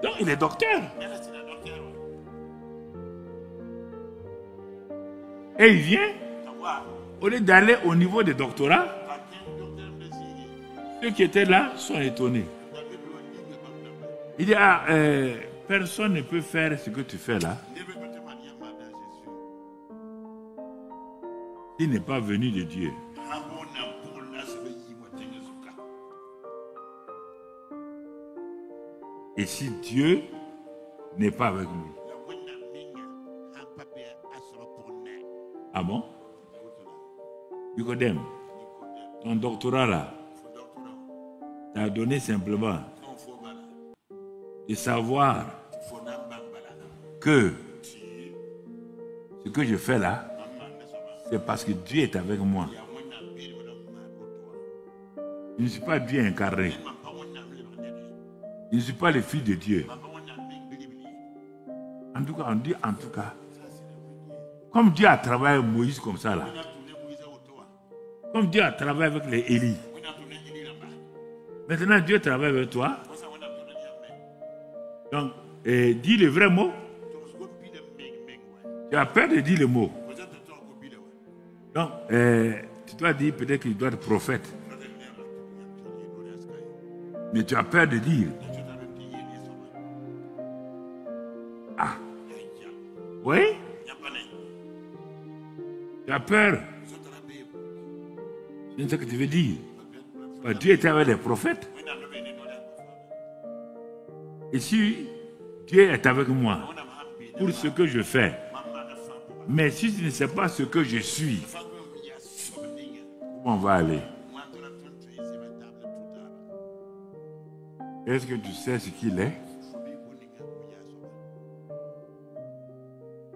Donc il est docteur. Et il vient, au lieu d'aller au niveau des doctorats, ceux qui étaient là sont étonnés. Il dit, ah, personne ne peut faire ce que tu fais là. Il n'est pas venu de Dieu. Et si Dieu n'est pas avec lui? Ah bon? Nicodème, ton doctorat là, t'as donné simplement de savoir que ce que je fais là, c'est parce que Dieu est avec moi. Je ne suis pas Dieu incarné. Je ne suis pas le fils de Dieu. En tout cas, on dit en tout cas, comme Dieu a travaillé avec Moïse comme ça là, comme Dieu a travaillé avec les Élie, maintenant Dieu travaille avec toi. Donc, dis le vrai mot. Tu as peur de dire le mot. Donc, tu dois dire peut-être qu'il doit être prophète. Mais tu as peur de dire. Ah. Oui? Tu as peur. C'est ce que tu veux dire. Dieu était avec les prophètes. Et si Dieu est avec moi pour ce que je fais, mais si tu ne sais pas ce que je suis, comment on va aller? Est-ce que tu sais ce qu'il est?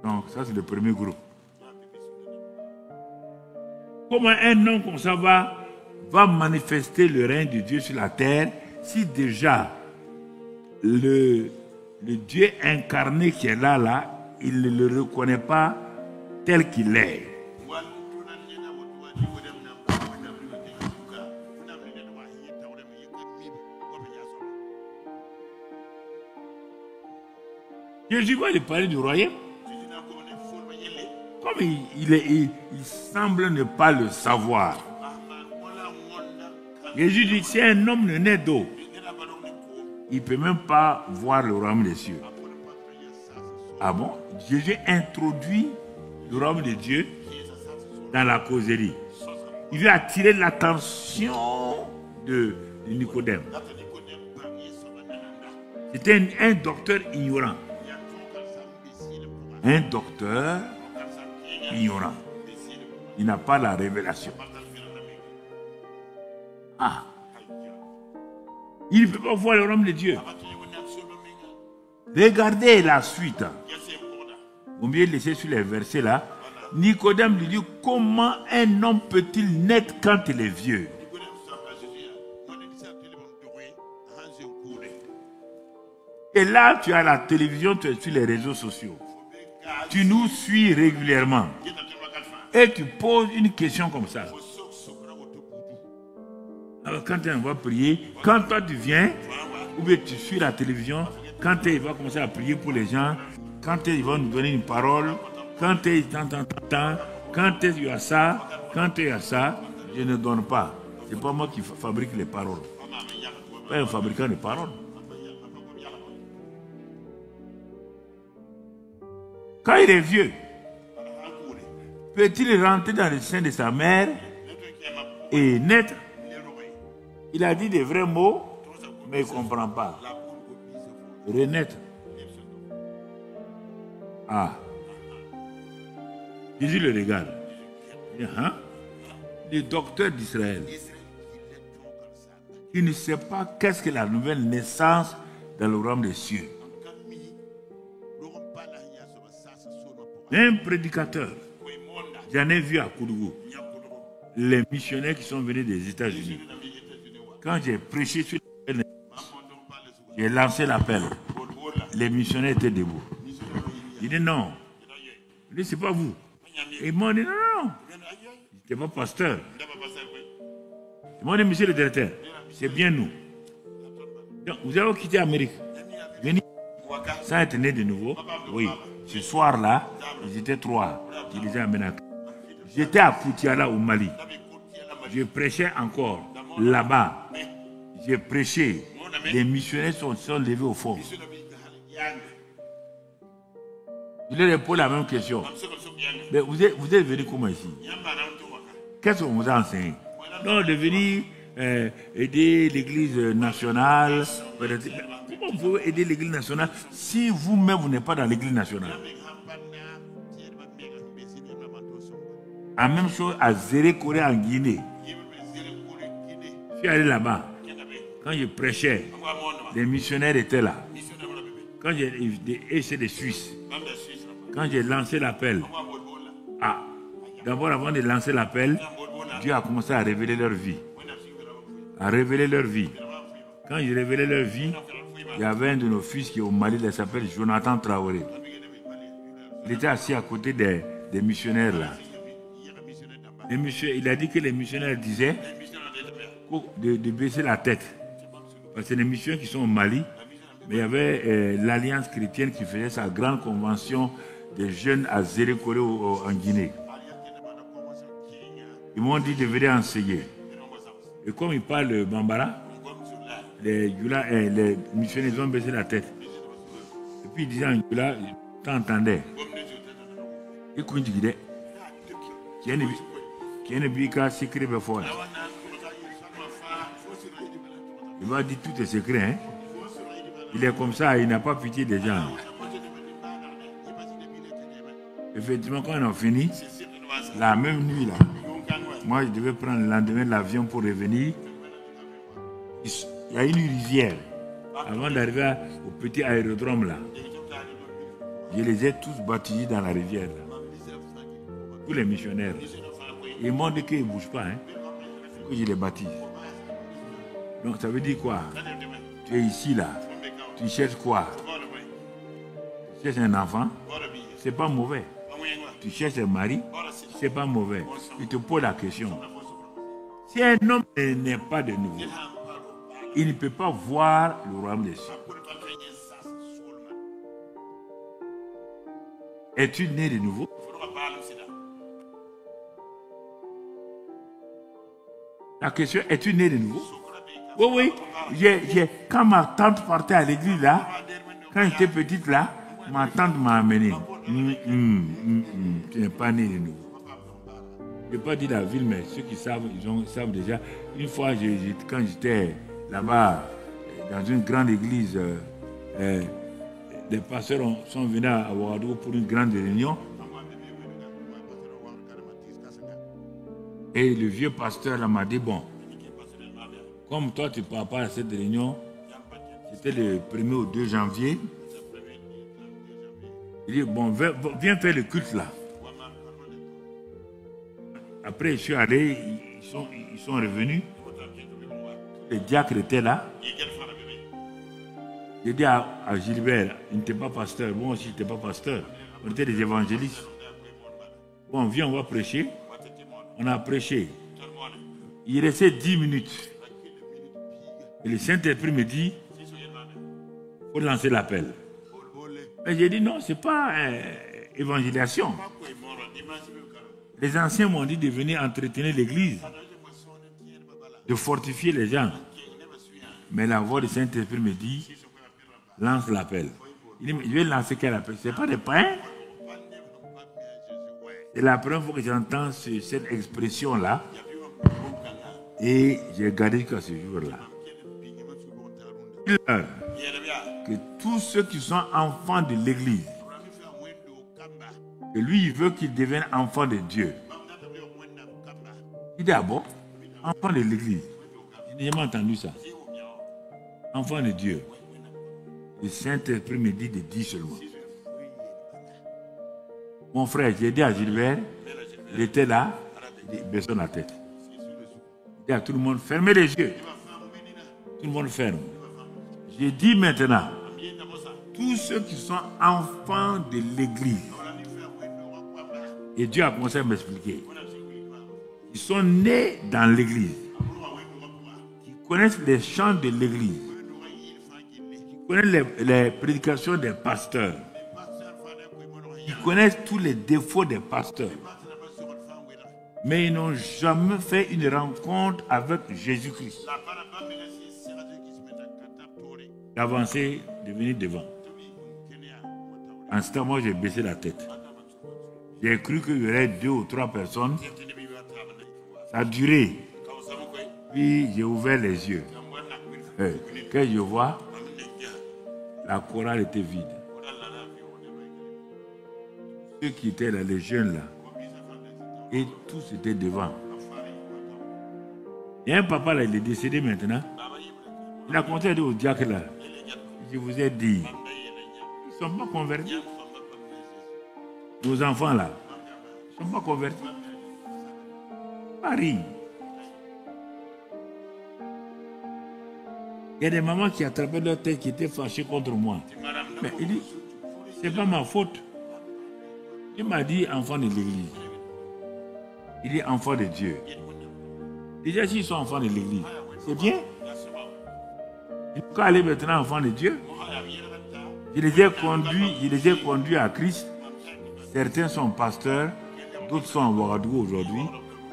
Donc, ça c'est le premier groupe. Comment un homme comme ça va manifester le règne de Dieu sur la terre si déjà le Dieu incarné qui est là, il ne le reconnaît pas tel qu'il est. Jésus va lui parler du royaume. Comme il semble ne pas le savoir. Jésus dit, si un homme ne naît d'eau, il ne peut même pas voir le royaume des cieux. Ah bon? Jésus introduit le royaume de Dieu dans la causerie. Il veut attirer l'attention de Nicodème. C'était un docteur ignorant. Un docteur ignorant. Il n'a pas la révélation. Ah. Il ne peut pas voir le royaume de Dieu. Regardez la suite. Au mieux de laisser sur les versets là. Nicodème lui dit, comment un homme peut-il naître quand il est vieux? Et là, tu as la télévision, tu es sur les réseaux sociaux. Tu nous suis régulièrement. Et tu poses une question comme ça. Alors quand on va prier, quand toi tu viens, ou bien tu suis la télévision, quand il va commencer à prier pour les gens, quand il va nous donner une parole, quand il t'entend, quand il y a ça, quand il y a ça, je ne donne pas. C'est pas moi qui fabrique les paroles. Pas un fabricant de paroles. Quand il est vieux, peut-il rentrer dans le sein de sa mère et naître? Il a dit des vrais mots, mais il ne comprend pas. Renaître. Ah. Jésus le regarde. Il dit, hein? Le docteur d'Israël, il ne sait pas qu'est-ce que la nouvelle naissance dans le royaume des cieux. Un prédicateur, j'en ai vu à Koudougou, les missionnaires qui sont venus des États-Unis. Quand j'ai prêché sur la nouvelle naissance, j'ai lancé l'appel. Les missionnaires étaient debout. Il dit non. Il dit c'est pas vous. Et ils m'ont dit non. Je n'étais pas pasteur. Ils m'ont dit monsieur le directeur, c'est bien nous. Donc, vous avez quitté l'Amérique. Venez. Ça est né de nouveau. Oui. Ce soir-là, ils étaient 3. Je les ai amenés. J'étais à Poutiala au Mali. Je prêchais encore là-bas. J'ai prêché. Les missionnaires sont levés au fond. Je leur ai posé la même question. Mais vous êtes venu comment ici? Qu'est-ce qu'on vous a enseigné? Non, de venir aider l'église nationale. Comment vous pouvez aider l'église nationale si vous-même vous n'êtes pas dans l'église nationale? La même chose à Zérékoré en Guinée. Je suis allé là-bas. Quand je prêchais, les missionnaires étaient là. Quand c'est des Suisses. Quand j'ai lancé l'appel, d'abord avant de lancer l'appel, Dieu a commencé à révéler leur vie. À révéler leur vie. Quand il révélait leur vie, il y avait un de nos fils qui est au Mali, il s'appelle Jonathan Traoré. Il était assis à côté des missionnaires là. Il a dit que les missionnaires disaient de baisser la tête. Parce que les missionnaires qui sont au Mali, mais il y avait l'Alliance chrétienne qui faisait sa grande convention des jeunes à Zérékoré en Guinée. Ils m'ont dit de venir enseigner. Et comme ils parlent Bambara, les missionnaires ont baissé la tête. Et puis ils disaient en Yula, t'entendais. Et quand ils disaient, qui est ne bika secret before. Il va dire tout est secret. Hein? Il est comme ça, il n'a pas pitié des gens. Effectivement, quand on a fini, la même nuit là, moi je devais prendre le lendemain l'avion pour revenir. Il y a une rivière. Avant d'arriver au petit aérodrome là, je les ai tous baptisés dans la rivière là. Tous les missionnaires. Ils m'ont dit qu'ils ne bougent pas, hein, que je les baptise. Donc ça veut dire quoi? Tu es ici là, tu cherches quoi? Tu cherches un enfant, c'est pas mauvais. Tu cherches un mari, c'est pas mauvais. Il te pose la question. Si un homme n'est pas de nouveau, il ne peut pas voir le royaume des cieux. Es-tu né de nouveau? La question, es-tu né de nouveau? Oui, oui. Quand ma tante partait à l'église là, quand j'étais petite là, ma tante m'a amené. Tu n'es pas né de nouveau. Je ne vais pas dire la ville, mais ceux qui savent, ils savent déjà. Une fois, quand j'étais là-bas, dans une grande église, les pasteurs sont venus à Ouagadougou pour une grande réunion. Et le vieux pasteur là m'a dit, bon, comme toi tu ne pars pas à cette réunion, c'était le 1er au 2 janvier. Il dit, bon, viens faire le culte là. Après, je suis allé, ils sont revenus. Les diacres étaient là. J'ai dit à Gilbert, il n'était pas pasteur, moi aussi je n'étais pas pasteur. On était des évangélistes. Bon, viens, on va prêcher. On a prêché. Il restait 10 minutes. Et le Saint-Esprit me dit, il faut lancer l'appel. Et j'ai dit, non, ce n'est pas évangélisation. Les anciens m'ont dit de venir entretenir l'église, de fortifier les gens. Mais la voix du Saint-Esprit me dit, lance l'appel. Il dit, je vais lancer quel appel? Ce n'est pas des pains. C'est la première fois que j'entends cette expression-là. Et j'ai gardé jusqu'à ce jour-là. Que tous ceux qui sont enfants de l'église, Et lui, il veut qu'il devienne enfant de Dieu. Il dit, ah bon? Enfant de l'église. Je n'ai jamais entendu ça. Enfant de Dieu. Le Saint-Esprit me dit de dire seulement. Mon frère, j'ai dit à Gilbert, il était là, il baissait la tête. Il dit à tout le monde, fermez les yeux. Tout le monde ferme. J'ai dit maintenant, tous ceux qui sont enfants de l'église, et Dieu a commencé à m'expliquer, ils sont nés dans l'église, qui connaissent les chants de l'église, qui connaissent les prédications des pasteurs, qui connaissent tous les défauts des pasteurs, mais ils n'ont jamais fait une rencontre avec Jésus-Christ. D'avancer, de venir devant. En ce temps, moi, j'ai baissé la tête. J'ai cru qu'il y aurait 2 ou 3 personnes. Ça a duré. Puis j'ai ouvert les yeux. Quand je vois, la chorale était vide. Ceux qui étaient là, les jeunes là, et tous étaient devant. Il y a un papa là, il est décédé maintenant. Il a commencé à dire au diacre là, je vous ai dit, ils ne sont pas convertis. Nos enfants là, ils ne sont pas convertis. Paris. Il y a des mamans qui attrapaient leur tête, qui étaient fâchées contre moi. Mais il dit, c'est pas ma faute. Il m'a dit enfant de l'église. Il dit enfant de Dieu. Déjà, s'ils sont enfants de l'église, c'est bien. Il faut aller maintenant enfant de Dieu. Je les ai conduits à Christ. Certains sont pasteurs, d'autres sont en Ouagadougou aujourd'hui,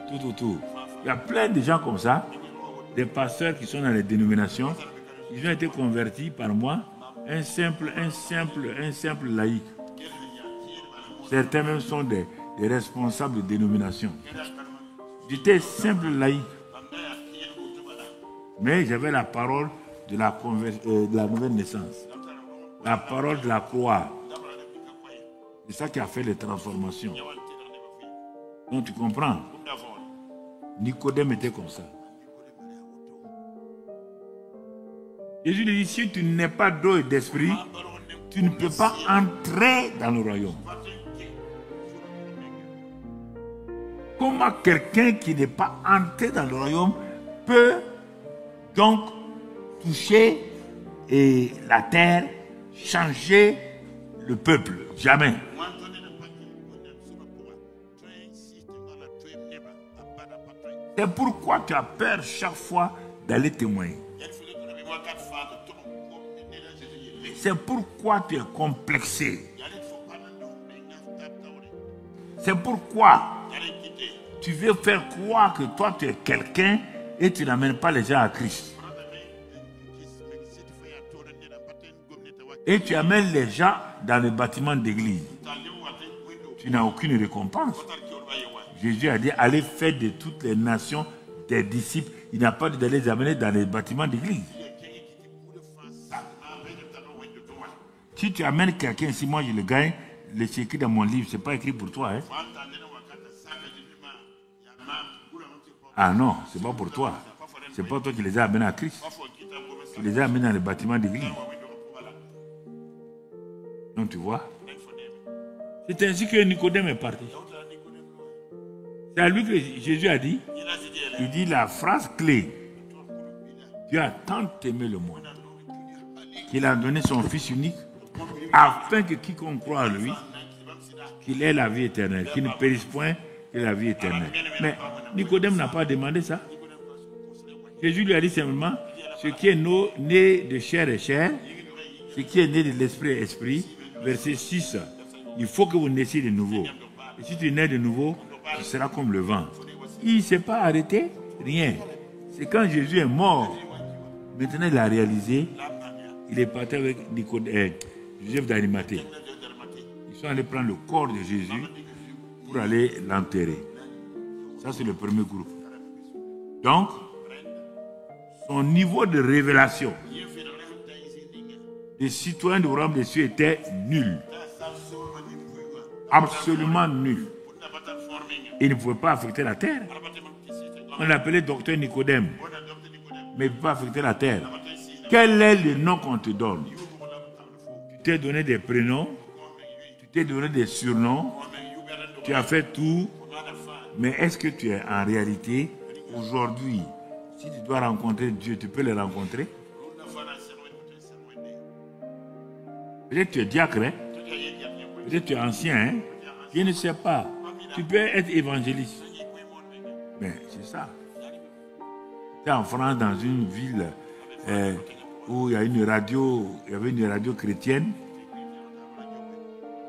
tout autour. Il y a plein de gens comme ça, des pasteurs qui sont dans les dénominations. Ils ont été convertis par moi, un simple laïc. Certains même sont des responsables de dénomination. J'étais simple laïc. Mais j'avais la parole de la nouvelle naissance. La parole de la croix. C'est ça qui a fait les transformations. Donc tu comprends? Nicodème était comme ça. Jésus lui dit, si tu n'es pas d'eau et d'esprit, tu ne peux pas entrer dans le royaume. Comment quelqu'un qui n'est pas entré dans le royaume peut donc toucher la terre, changer le peuple? Jamais. C'est pourquoi tu as peur chaque fois d'aller témoigner. C'est pourquoi tu es complexé. C'est pourquoi tu veux faire croire que toi tu es quelqu'un et tu n'amènes pas les gens à Christ. Et tu amènes les gens dans le bâtiment d'église. Tu n'as aucune récompense. Jésus a dit, allez faire de toutes les nations des disciples. Il n'a pas dit d'aller les amener dans les bâtiments d'église. Si tu amènes quelqu'un, si moi je le gagne, c'est écrit dans mon livre, ce n'est pas écrit pour toi. Hein? Ah non, ce n'est pas pour toi. Ce n'est pas toi qui les as amenés à Christ. Tu les as amenés dans les bâtiments d'église. Donc tu vois, c'est ainsi que Nicodème est parti. C'est à lui que Jésus a dit, il dit la phrase clé, Dieu a tant aimé le monde qu'il a donné son Fils unique afin que quiconque croit en lui, qu'il ait la vie éternelle, qu'il ne périsse point, qu'il ait la vie éternelle. Mais Nicodème n'a pas demandé ça. Jésus lui a dit simplement, ce qui est né de chair est chair, ce qui est né de l'esprit est esprit. Verset 6, il faut que vous naissiez de nouveau. Et si tu nais de nouveau, tu seras comme le vent. Il ne s'est pas arrêté, rien. C'est quand Jésus est mort, maintenant il a réalisé, il est parti avec Joseph d'Arimathée. Ils sont allés prendre le corps de Jésus pour aller l'enterrer. Ça, c'est le premier groupe. Donc, son niveau de révélation des citoyens du royaume des cieux était nul. absolument nul. Il ne pouvait pas affecter la terre. On l'appelait docteur Nicodème, mais il ne peut pas affecter la terre. Quel est le nom qu'on te donne? Tu t'es donné des prénoms, tu t'es donné des surnoms, tu as fait tout, mais est-ce que tu es en réalité, aujourd'hui, si tu dois rencontrer Dieu, tu peux le rencontrer? Peut-être tu es diacre, hein? Peut-être tu es ancien, hein? Je ne sais pas. Tu peux être évangéliste. Mais c'est ça. Tu es en France, dans une ville où il y a une radio, il y avait une radio chrétienne.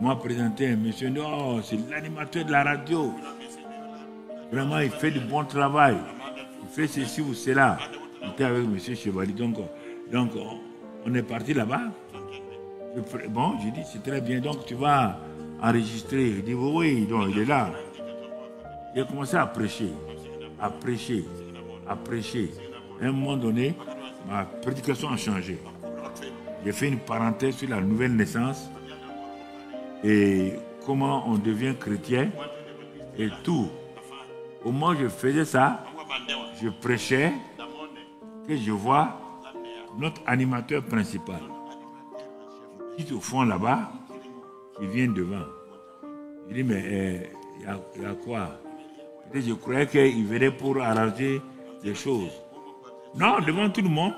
Moi, présenté un monsieur, oh, c'est l'animateur de la radio. Vraiment, il fait du bon travail. Il fait ceci ou cela. J'étais avec monsieur Chevalier. Donc, on est parti là-bas. Bon, j'ai dit, c'est très bien. Donc, tu vas enregistrer. Il dit, oui, donc il est là. J'ai commencé à prêcher. À prêcher. À prêcher. À un moment donné, ma prédication a changé. J'ai fait une parenthèse sur la nouvelle naissance et comment on devient chrétien et tout. Au moment où je faisais ça, je prêchais que je vois notre animateur principal qui est au fond là-bas, qui vient devant. Je dis, mais il y a quoi? Je croyais qu'il venait pour arranger des choses. Non, devant tout le monde.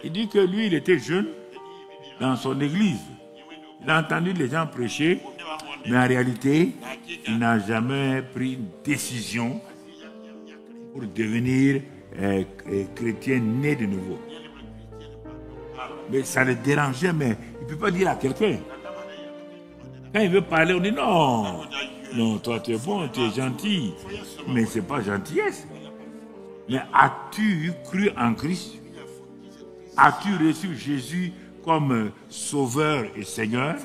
Il dit que lui, il était jeune dans son église. Il a entendu les gens prêcher, mais en réalité, il n'a jamais pris une décision pour devenir chrétien né de nouveau. Mais ça le dérangeait, mais il ne peut pas dire à quelqu'un. Quand il veut parler, on dit non. Non, toi tu es bon, tu es gentil. Mais ce n'est pas gentillesse. Mais as-tu cru en Christ? As-tu reçu Jésus comme sauveur et Seigneur?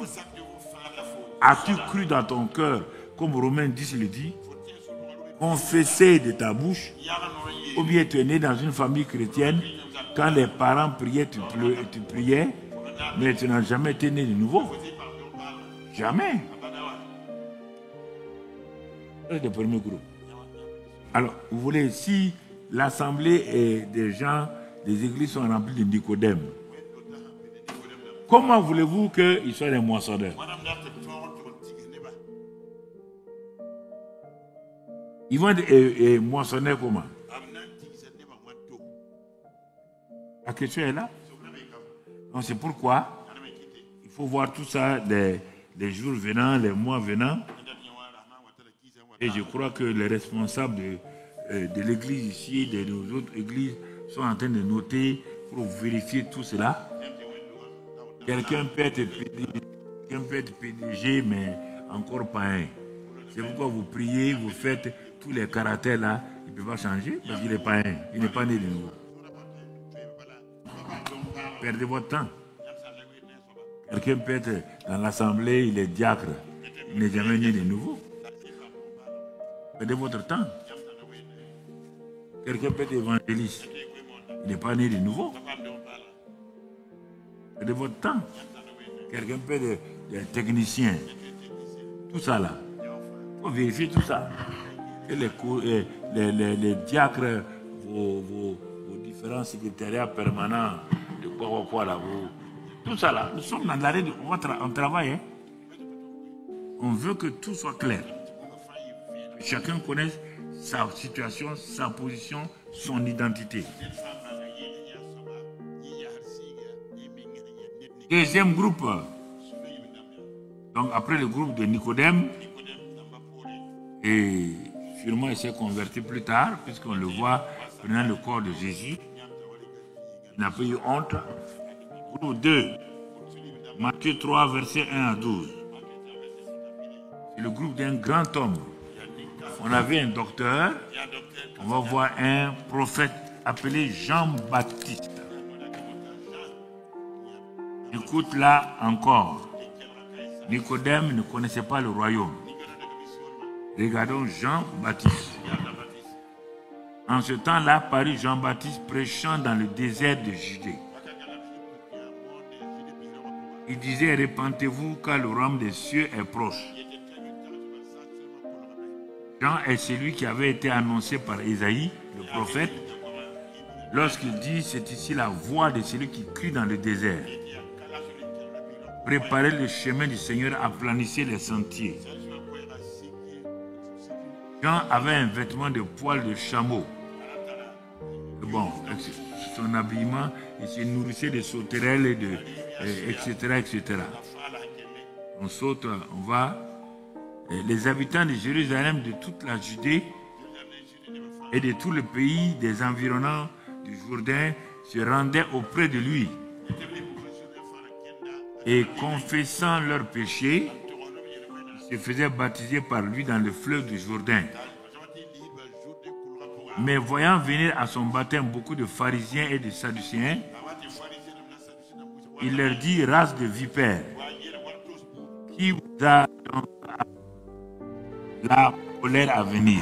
As-tu cru dans ton cœur, comme Romains 10 le dit, confesser de ta bouche? Ou bien tu es né dans une famille chrétienne, quand les parents priaient, tu priais, mais tu n'as jamais été né de nouveau. Jamais. C'est le premier groupe. Alors, vous voulez, si l'assemblée des gens, des églises sont remplies de Nicodème, comment voulez-vous qu'ils soient des moissonneurs? Ils vont être moissonneurs comment? La question est là. Donc c'est pourquoi il faut voir tout ça, les jours venant, les mois venant. Et je crois que les responsables de l'église ici, de nos autres églises, sont en train de noter pour vérifier tout cela. Quelqu'un peut être PDG, mais encore pas un. C'est pourquoi vous priez, vous faites tous les caractères là, il ne peut pas changer parce qu'il n'est pas un, il n'est pas né de nouveau. Perdez votre temps. Quelqu'un peut être dans l'assemblée, il est diacre, il n'est jamais né de nouveau. Perdez votre temps. Quelqu'un peut être évangéliste, il n'est pas né de nouveau. Perdez votre temps. Quelqu'un peut être technicien. Tout ça là. Il faut vérifier tout ça. Et les diacres, vos différents secrétariats permanents, de quoi là, tout ça là. Nous sommes dans l'arrêt, on travaille. Hein? On veut que tout soit clair. Chacun connaisse sa situation, sa position, son identité. Deuxième groupe. Donc après le groupe de Nicodème, et sûrement il s'est converti plus tard, puisqu'on le voit prenant le corps de Jésus. Il n'a pas eu honte. Groupe 2, Matthieu 3, versets 1 à 12. C'est le groupe d'un grand homme. On avait un docteur, on va voir un prophète appelé Jean-Baptiste. Écoute là encore. Nicodème ne connaissait pas le royaume. Regardons Jean-Baptiste. En ce temps-là, parut Jean-Baptiste prêchant dans le désert de Judée. Il disait, répentez-vous car le royaume des cieux est proche. Jean est celui qui avait été annoncé par Ésaïe, le prophète, lorsqu'il dit, c'est ici la voix de celui qui crie dans le désert. Préparez le chemin du Seigneur, aplanissez les sentiers. Jean avait un vêtement de poil de chameau. Bon, son habillement, il se nourrissait de sauterelles, etc., etc. On saute, on va. Les habitants de Jérusalem, de toute la Judée et de tout le pays des environnants du Jourdain se rendaient auprès de lui et confessant leurs péchés, ils se faisaient baptiser par lui dans le fleuve du Jourdain. Mais voyant venir à son baptême beaucoup de pharisiens et de sadducéens, il leur dit, race de vipères, qui vous a donc la colère à venir?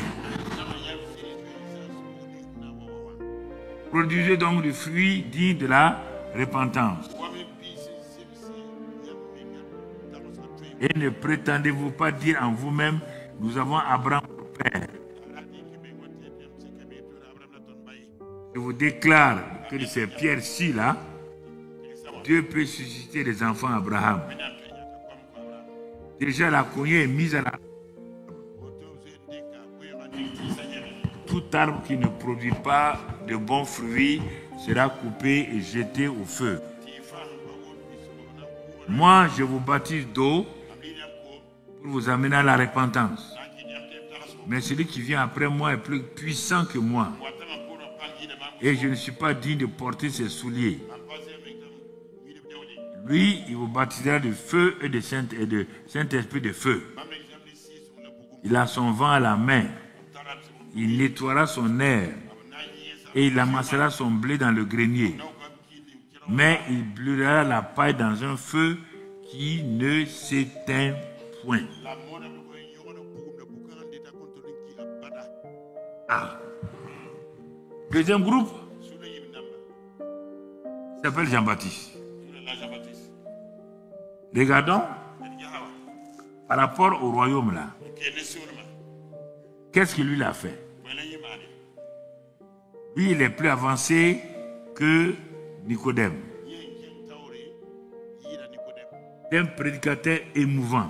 Produisez donc du fruit digne de la repentance. Et ne prétendez-vous pas dire en vous-même, nous avons Abraham pour père. Je vous déclare que de ces pierres-ci, là, Dieu peut susciter des enfants à Abraham. Déjà, la cognée est mise à la... Tout arbre qui ne produit pas de bons fruits sera coupé et jeté au feu. Moi, je vous baptise d'eau pour vous amener à la repentance. Mais celui qui vient après moi est plus puissant que moi. Et je ne suis pas digne de porter ses souliers. Lui, il vous baptisera de feu et de Saint-Esprit de feu. Il a son vent à la main. Il nettoiera son air et il amassera son blé dans le grenier. Mais il brûlera la paille dans un feu qui ne s'éteint point. Ah. Deuxième groupe s'appelle Jean-Baptiste. Regardons par rapport au royaume là. Qu'est-ce qu'il lui a fait? Lui, il est plus avancé que Nicodème. C'est un prédicateur émouvant.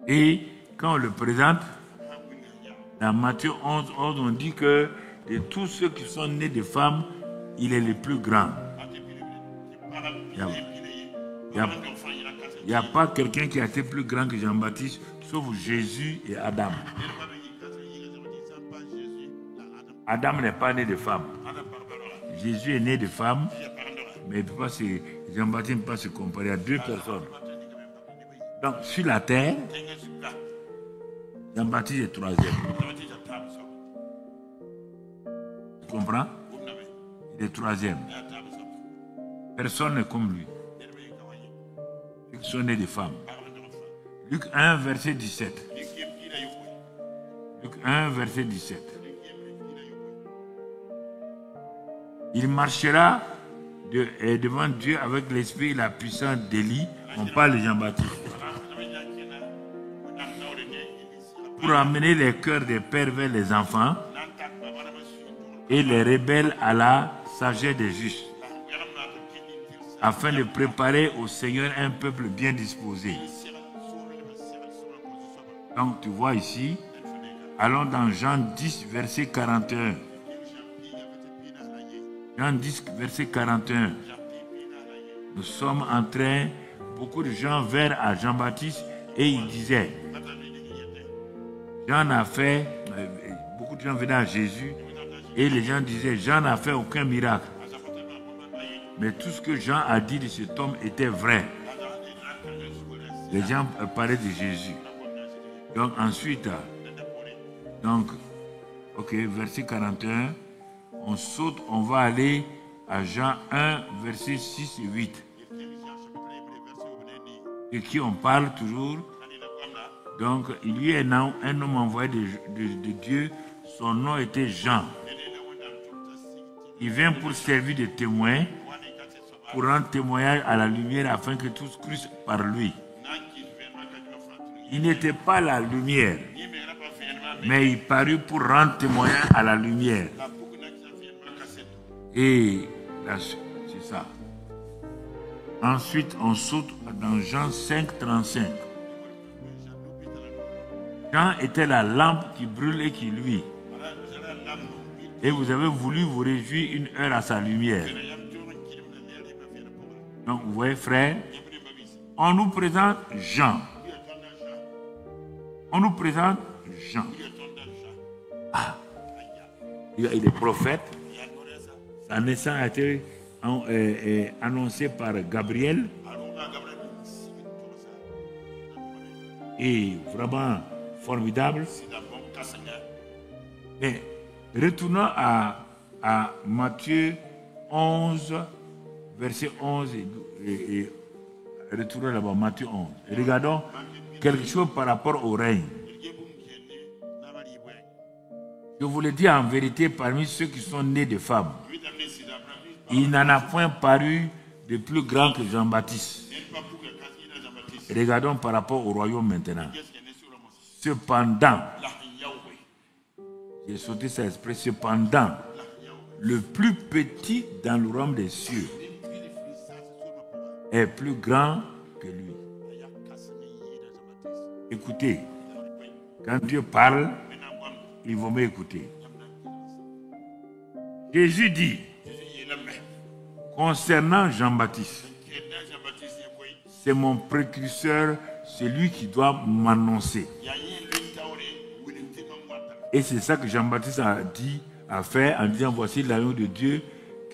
Et quand on le présente, dans Matthieu 11, on dit que de tous ceux qui sont nés de femmes, il est le plus grand. Il n'y a pas quelqu'un qui a été plus grand que Jean-Baptiste, sauf Jésus et Adam. Adam n'est pas né de femme. Jésus est né de femme, mais Jean-Baptiste ne peut pas se comparer à deux personnes. Donc, sur la terre, Jean-Baptiste est troisième. Tu comprends? Il est troisième. Personne n'est comme lui. Ceux qui sont nés de femmes. Luc 1, verset 17. Luc 1, verset 17. Il marchera devant Dieu avec l'esprit et la puissance d'Élie. On parle de Jean-Baptiste. Pour amener les cœurs des pères vers les enfants et les rebelles à la sagesse des justes, afin de préparer au Seigneur un peuple bien disposé. Donc tu vois ici, allons dans Jean 10, verset 41. Jean 10, verset 41. Nous sommes en train, beaucoup de gens vinrent à Jean-Baptiste et il disait, Jean n'a fait, beaucoup de gens venaient à Jésus et les gens disaient, Jean n'a fait aucun miracle. Mais tout ce que Jean a dit de cet homme était vrai. Les gens parlaient de Jésus. Donc ensuite, verset 41, on saute, on va aller à Jean 1, verset 6 et 8. De qui on parle toujours. Donc, il y a un homme envoyé de Dieu, son nom était Jean. Il vient pour servir de témoin, pour rendre témoignage à la lumière afin que tous crussent par lui. Il n'était pas la lumière, mais il parut pour rendre témoignage à la lumière. Et c'est ça. Ensuite, on saute dans Jean 5, 35. Jean était la lampe qui brûle et qui luit. Et vous avez voulu vous réjouir une heure à sa lumière. Donc, vous voyez, frère, on nous présente Jean. On nous présente Jean. Ah, il est prophète. Sa naissance a été annoncée par Gabriel. Et vraiment formidable. Mais retournons à Matthieu 11, verset 11 et retournons là-bas, Matthieu 11. Et regardons quelque chose par rapport au règne. Je vous le dis en vérité, parmi ceux qui sont nés de femmes, il n'en a point paru de plus grand que Jean-Baptiste. Regardons par rapport au royaume maintenant. Cependant, j'ai sauté ça exprès, cependant, le plus petit dans le royaume des cieux est plus grand que lui. Écoutez, quand Dieu parle, il vaut mieux écouter. Jésus dit, concernant Jean-Baptiste, c'est mon précurseur, c'est lui qui doit m'annoncer. Et c'est ça que Jean-Baptiste a fait en disant, voici l'agneau de Dieu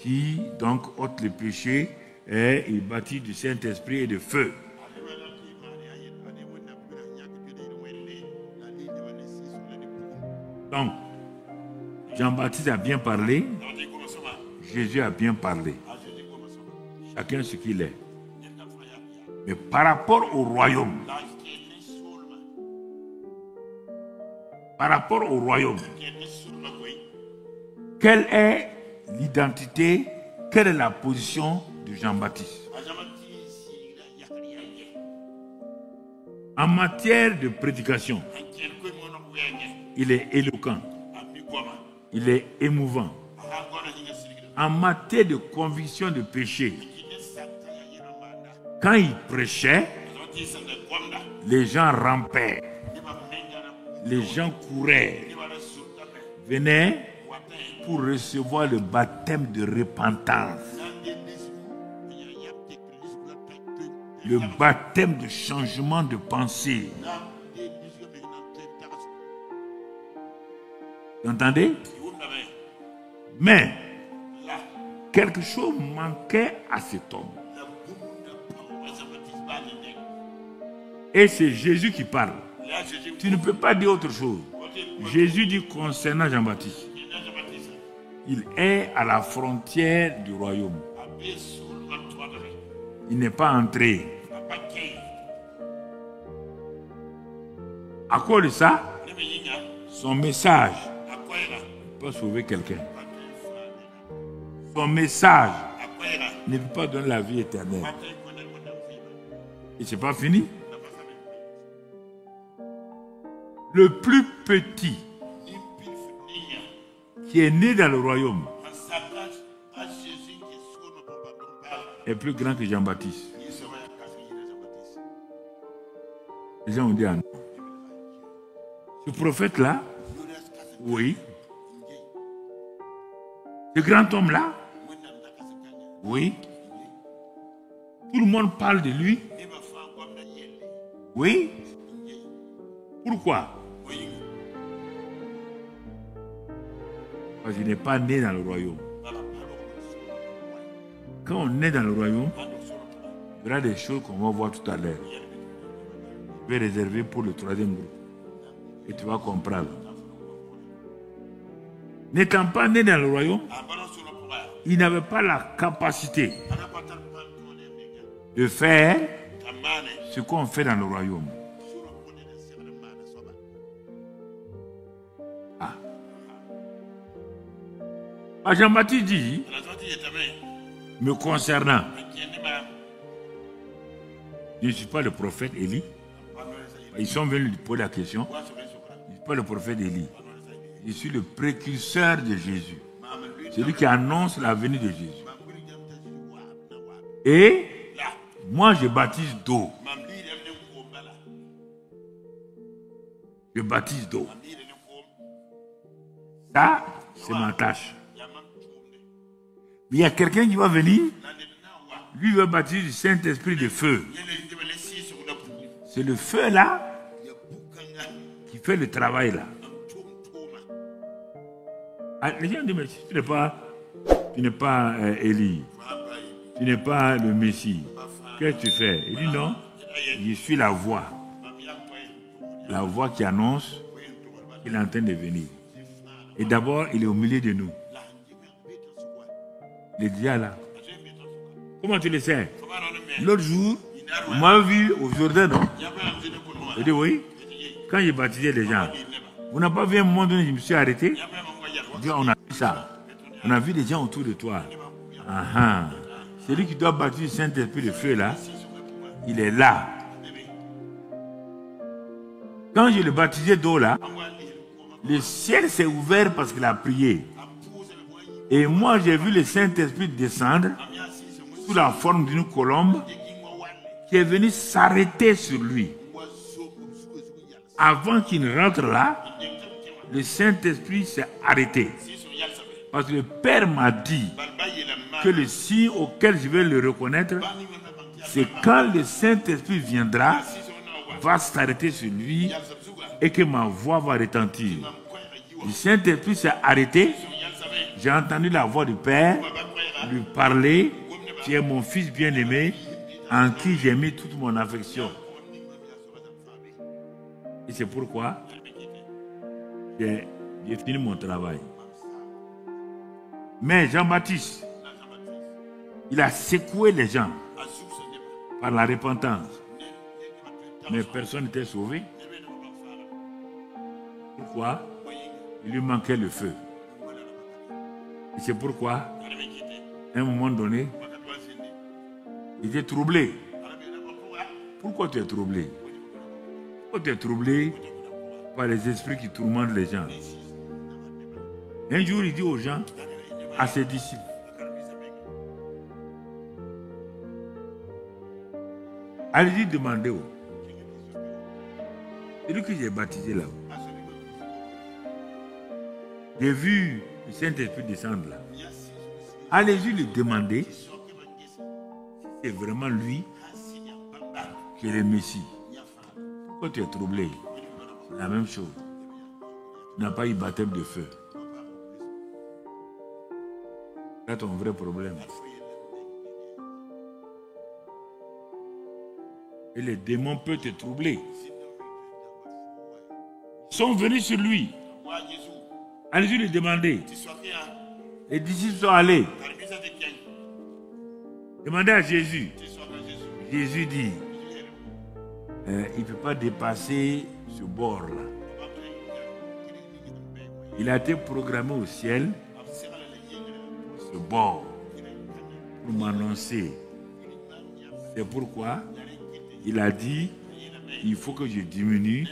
qui donc ôte les péchés et il bâtit du Saint-Esprit et de feu. Donc, Jean-Baptiste a bien parlé, Jésus a bien parlé. Chacun ce qu'il est. Mais par rapport au royaume, quelle est l'identité, quelle est la position de Jean-Baptiste? En matière de prédication, il est éloquent, il est émouvant. En matière de conviction de péché, quand il prêchait, les gens rampaient, les gens couraient, venaient pour recevoir le baptême de repentance, le baptême de changement de pensée. Vous entendez? Mais quelque chose manquait à cet homme. Et c'est Jésus qui parle. Tu ne peux pas dire autre chose. Jésus dit concernant Jean-Baptiste, il est à la frontière du royaume. Il n'est pas entré. À cause de ça, son message peut sauver quelqu'un. Son message ne peut pas donner la vie éternelle. Et ce n'est pas fini. Le plus petit qui est né dans le royaume est plus grand que Jean-Baptiste. Les gens ont dit, ah non. Ce prophète-là, oui. Ce grand homme-là, oui. Tout le monde parle de lui. Oui. Pourquoi? Parce qu'il n'est pas né dans le royaume. Quand on est dans le royaume, il y aura des choses qu'on va voir tout à l'heure. Je vais réserver pour le troisième groupe. Et tu vas comprendre. N'étant pas né dans le royaume, il n'avait pas la capacité de faire ce qu'on fait dans le royaume. Ah. Jean-Baptiste dit, me concernant, je ne suis pas le prophète Élie. Ils sont venus lui poser la question. Je ne suis pas le prophète Élie. Je suis le précurseur de Jésus. Celui qui annonce la venue de Jésus. Et moi, je baptise d'eau. Je baptise d'eau. Ça, c'est ma tâche. Mais il y a quelqu'un qui va venir. Lui va baptiser du Saint-Esprit de feu. C'est le feu là qui fait le travail là. Les gens disent, mais tu n'es pas Élie. Tu n'es pas le Messie. Qu'est-ce que tu fais? Il dit non, je suis la voix. La voix qui annonce qu'il est en train de venir. Et d'abord, il est au milieu de nous. Il est déjà là. Comment tu le sais? L'autre jour, on m'a vu au Jourdain. Je dis oui. Quand j'ai baptisé les gens, vous n'avez pas vu un moment donné, je me suis arrêté. Je dis, on a vu ça. On a vu des gens autour de toi. Celui qui doit baptiser le Saint-Esprit de feu là, il est là. Quand je le baptisé d'eau là, le ciel s'est ouvert parce qu'il a prié. Et moi j'ai vu le Saint-Esprit descendre sous la forme d'une colombe qui est venue s'arrêter sur lui. Avant qu'il ne rentre là, le Saint-Esprit s'est arrêté. Parce que le Père m'a dit que le signe auquel je vais le reconnaître, c'est quand le Saint-Esprit viendra, va s'arrêter sur lui et que ma voix va retentir. Le Saint-Esprit s'est arrêté. J'ai entendu la voix du Père lui parler. Tu es mon fils bien-aimé en qui j'ai mis toute mon affection. Et c'est pourquoi j'ai fini mon travail. Mais Jean-Baptiste, il a secoué les gens par la repentance. Mais personne n'était sauvé. Pourquoi? Il lui manquait le feu. Et c'est pourquoi, à un moment donné, il était troublé. Pourquoi tu es troublé? Pourquoi tu es troublé par les esprits qui tourmentent les gens? Un jour, il dit aux gens, à ses disciples, allez-y demander où. C'est lui que j'ai baptisé là-haut. J'ai vu le Saint-Esprit descendre là. Allez-y lui demander si c'est vraiment lui qui est le Messie. Pourquoi tu es troublé? C'est la même chose. Tu n'as pas eu baptême de feu. C'est ton vrai problème. Et les démons peuvent te troubler. Ils sont venus sur lui. Allez-y lui demander. Les disciples sont allés. Demandez à Jésus. Jésus dit, il ne peut pas dépasser ce bord-là. Il a été programmé au ciel, ce bord, pour m'annoncer. C'est pourquoi il a dit, il faut que je diminue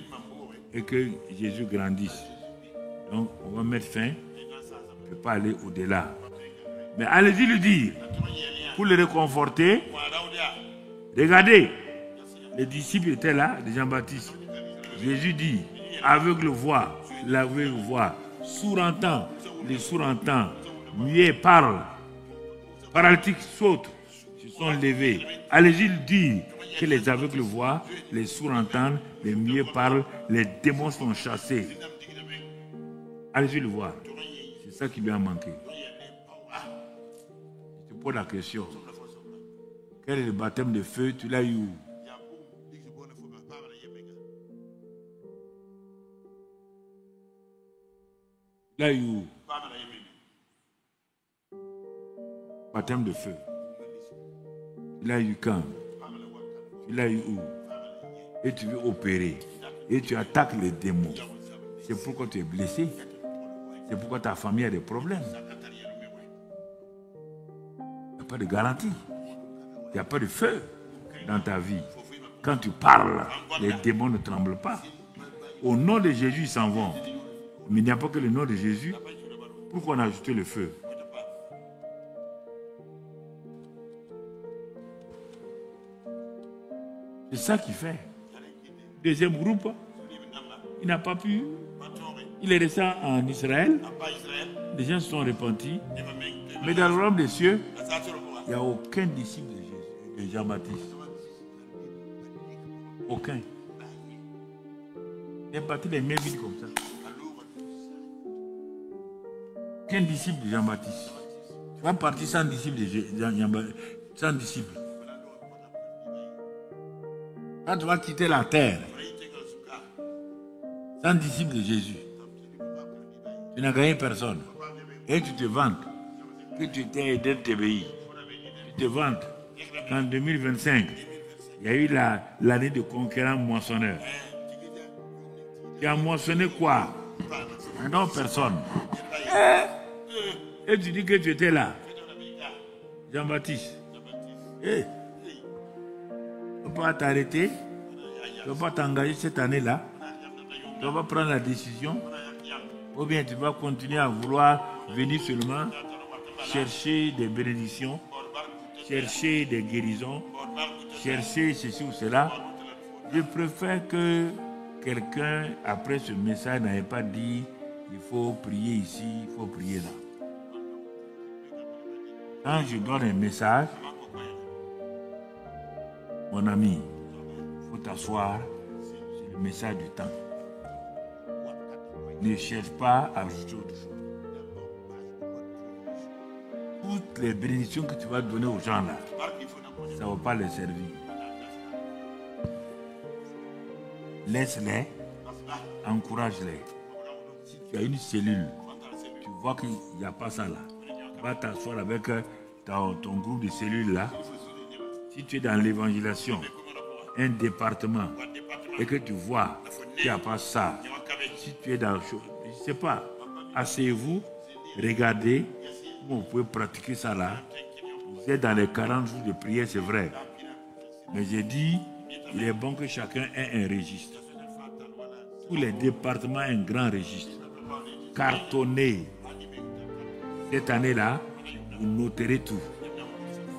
et que Jésus grandisse. Donc, on va mettre fin. On ne peut pas aller au-delà. Mais allez-y lui dire, pour le réconforter, regardez, les disciples étaient là, de Jean-Baptiste. Jésus dit, aveugle voit, l'aveugle voit, sourd entend, les sourds entendent, muet parle, paralytiques sautent, se sont levés. Allez-y lui dire que les aveugles voient, les sourds entendent, les muets parlent, les démons sont chassés. Allez-y le voir. C'est ça qui lui a manqué. Je te pose la question. Quel est le baptême de feu? Tu l'as eu où? Tu l'as eu où? Baptême de feu. Tu l'as eu quand? Tu l'as eu où? Et tu veux opérer. Et tu attaques les démons. C'est pourquoi tu es blessé. C'est pourquoi ta famille a des problèmes. Il n'y a pas de garantie. Il n'y a pas de feu dans ta vie. Quand tu parles, les démons ne tremblent pas. Au nom de Jésus, ils s'en vont. Mais il n'y a pas que le nom de Jésus. Pourquoi on a ajouté le feu? C'est ça qu'il fait. Deuxième groupe, il n'a pas pu. Il est resté en Israël. Les gens se sont repentis. Mais dans le royaume des cieux, il n'y a aucun disciple de Jésus, de Jean-Baptiste. Aucun. Il est parti des mains vides comme ça. Aucun disciple de Jean-Baptiste. Tu vas partir sans disciple de Jean-Baptiste. Sans disciple. Quand tu vas quitter la terre, sans disciple de Jésus, tu n'as gagné personne. Et tu te vantes que tu t'es aidé de t'ébéir. Tu te vantes qu'en 2025, il y a eu l'année de conquérant moissonneur. Tu as moissonné quoi? Non, personne. Et tu dis que tu étais là. Jean-Baptiste. Tu ne peux pas t'arrêter. Tu ne peux pas t'engager cette année-là. Tu vas prendre la décision. Ou bien tu vas continuer à vouloir venir seulement chercher des bénédictions, chercher des guérisons, chercher ceci ou cela. Je préfère que quelqu'un, après ce message, n'avait pas dit il faut prier ici, il faut prier là. Quand je donne un message, mon ami, il faut t'asseoir sur le message du temps. Ne cherche pas à ajouter autre chose. Toutes les bénédictions que tu vas donner aux gens là, ça ne va pas les servir. Laisse-les, encourage-les. Si tu as une cellule, tu vois qu'il n'y a pas ça là, tu vas t'asseoir avec ton groupe de cellules là. Si tu es dans l'évangélisation, un département, et que tu vois qu'il n'y a pas ça, si tu es dans, je ne sais pas, asseyez-vous, regardez, vous pouvez pratiquer ça là. Vous êtes dans les 40 jours de prière, c'est vrai. Mais j'ai dit, il est bon que chacun ait un registre. Tous les départements, un grand registre. Cartonné. Cette année-là, vous noterez tout.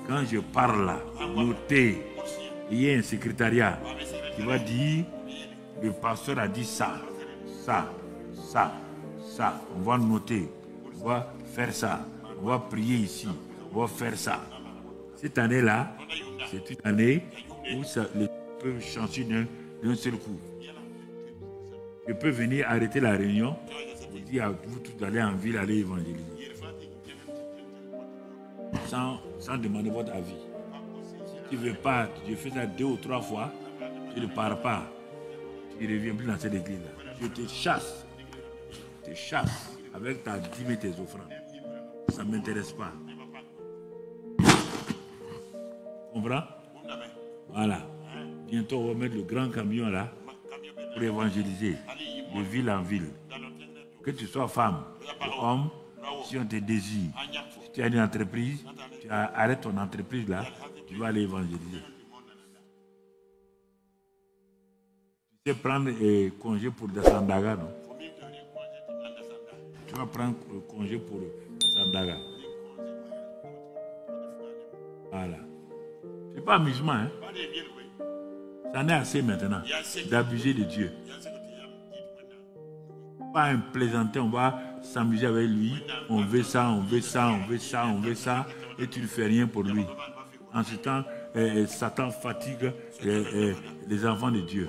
Quand je parle là, notez. Il y a un secrétariat qui va dire, le pasteur a dit ça, ça, ça, ça. On va noter. On va faire ça. On va prier ici. On va faire ça. Cette année-là, c'est une année où les choses peuvent changer d'un seul coup. Je peux venir arrêter la réunion, vous dire à vous tous d'aller en ville, aller évangéliser. Sans demander votre avis. Si tu ne veux pas, je fais ça 2 ou 3 fois, tu ne pars pas. Tu ne reviens plus dans cette église-là. Je te chasse. Je te chasse avec ta dîme et tes offrandes. Ça ne m'intéresse pas. Tu comprends? Voilà. Bientôt, on va mettre le grand camion là pour évangéliser de ville en ville. Que tu sois femme ou homme, si on te désire, si tu as une entreprise, tu arrêtes ton entreprise là, tu vas aller évangéliser. Tu sais prendre congé pour des Sandaga, non? Tu vas prendre congé pour Sandaga. Voilà. C'est pas amusement, hein? Ça en est assez maintenant d'abuser de Dieu. Pas un plaisantin, on va s'amuser avec lui. On veut ça, on veut ça, on veut ça, on veut ça. Et tu ne fais rien pour lui. En ce temps, Satan fatigue les enfants de Dieu.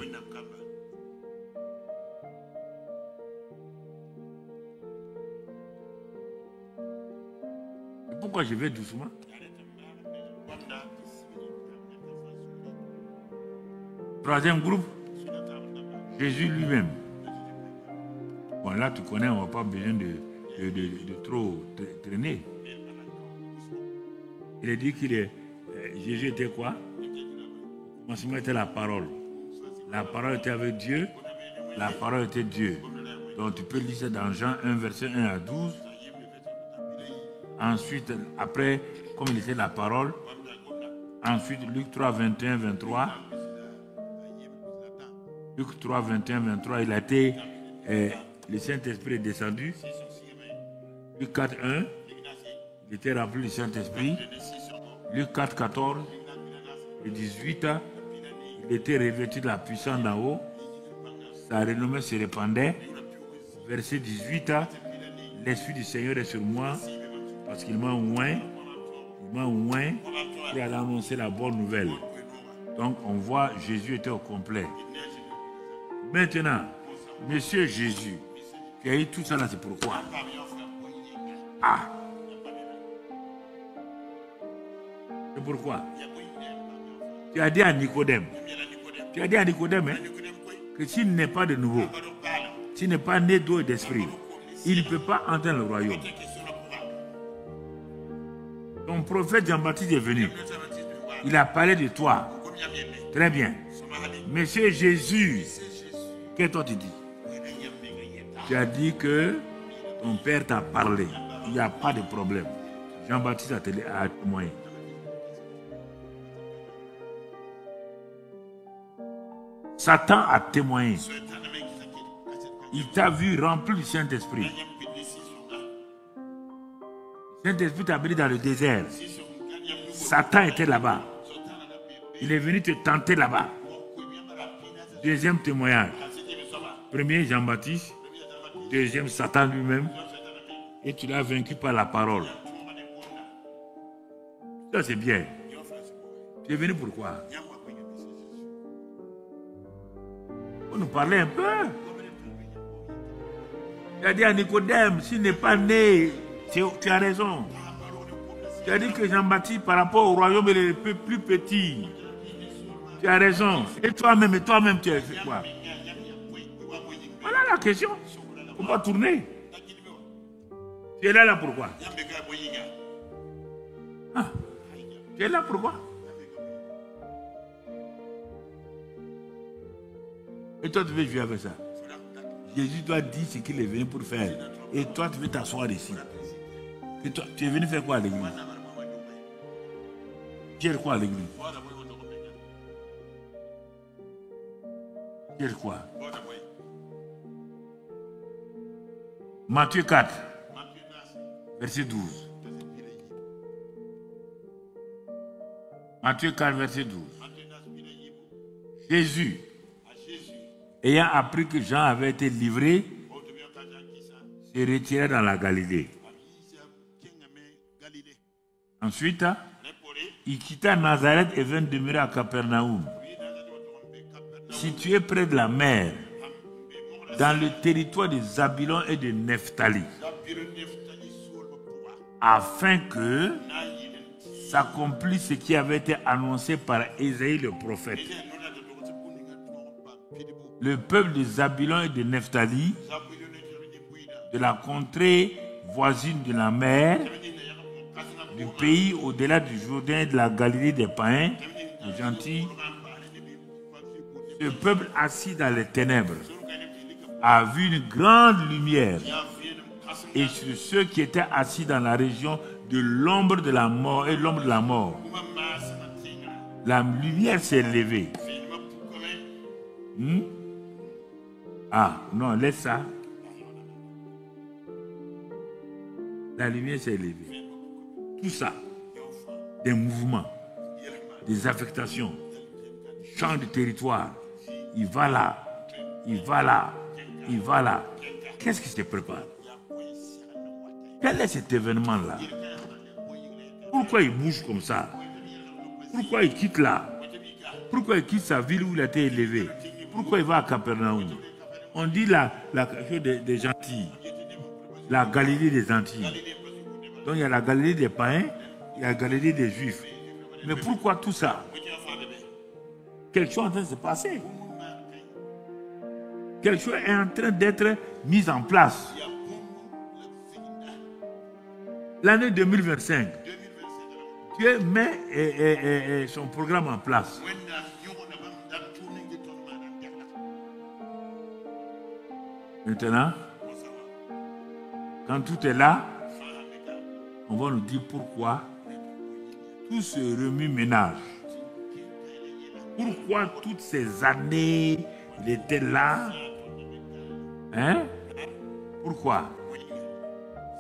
Et pourquoi je vais doucement? Troisième groupe, Jésus lui-même. Bon, là, tu connais, on n'a pas besoin de trop traîner. Il a dit Jésus était quoi? Au commencement était la parole. La parole était avec Dieu. La parole était Dieu. Donc, tu peux lire ça dans Jean 1, verset 1 à 12. Ensuite, après, comme il était la parole. Ensuite, Luc 3, 21, 23. Luc 3, 21, 23, il a été, le Saint-Esprit est descendu. Luc 4, 1, il était rempli du Saint-Esprit. Luc 4, 14, et 18, il était revêtu de la puissance d'en haut. Sa renommée se répandait. Verset 18, l'Esprit du Seigneur est sur moi parce qu'il m'a oint. Il m'a oint pour aller annoncer la bonne nouvelle. Donc on voit Jésus était au complet. Maintenant, Monsieur Jésus, tu as eu tout ça là, c'est pourquoi? Ah! C'est pourquoi? Tu as dit à Nicodème, hein, que s'il n'est pas de nouveau, s'il n'est pas né d'eau et d'esprit, il ne peut pas entrer dans le royaume. Ton prophète Jean-Baptiste est venu. Il a parlé de toi. Très bien. Monsieur Jésus, qu'est-ce que toi tu dis? Tu as dit que ton père t'a parlé. Il n'y a pas de problème. Jean-Baptiste a témoigné. Satan a témoigné. Il t'a vu rempli du Saint-Esprit. Le Saint-Esprit t'a béni dans le désert. Satan était là-bas. Il est venu te tenter là-bas. Deuxième témoignage. Premier, Jean-Baptiste. Deuxième, Satan lui-même. Et tu l'as vaincu par la parole. Ça, c'est bien. Tu es venu pourquoi? Pour nous parler un peu. Tu as dit à Nicodème, s'il n'est pas né, tu as raison. Tu as dit que Jean-Baptiste, par rapport au royaume, il est plus petit. Tu as raison. Et toi-même, tu as fait quoi? Voilà la question. Il ne faut pas tourner. Tu es là pourquoi? Ah, tu es là pourquoi? Et toi, tu veux jouer avec ça? Jésus doit dire ce qu'il est venu pour faire. Et toi, tu veux t'asseoir ici. Et toi, tu es venu faire quoi à l'église? Tu es quoi à l'église? Tu es quoi? Matthieu 4, verset 12. Matthieu 4, verset 12. Jésus, ayant appris que Jean avait été livré, se retira dans la Galilée. Ensuite, il quitta Nazareth et vint demeurer à Capernaum, situé près de la mer, dans le territoire de Zabulon et de Nephtali, afin que s'accomplisse ce qui avait été annoncé par Ésaïe le prophète. Le peuple de Zabulon et de Nephtali, de la contrée voisine de la mer, du pays au-delà du Jourdain et de la Galilée des païens, des gentils, ce peuple assis dans les ténèbres a vu une grande lumière, et sur ceux qui étaient assis dans la région de l'ombre de la mort et l'ombre de la mort, la lumière s'est levée. Ah, non, laisse ça. La lumière s'est levée. Tout ça, des mouvements, des affectations, champs de territoire. Il va là, il va là, il va là. Qu'est-ce qui se prépare? Quel est cet événement-là? Pourquoi il bouge comme ça? Pourquoi il quitte là? Pourquoi il quitte sa ville où il a été élevé? Pourquoi il va à Capernaum? On dit la chose des gentils, la Galilée des Antilles. Donc il y a la Galilée des païens, il y a la Galilée des Juifs. Mais pourquoi tout ça? Quelque chose est en train de se passer. Quelque chose est en train d'être mis en place. L'année 2025, Dieu met son programme en place. Maintenant, quand tout est là, on va nous dire pourquoi tout ce remue-ménage. Pourquoi toutes ces années Il était là. Hein? Pourquoi?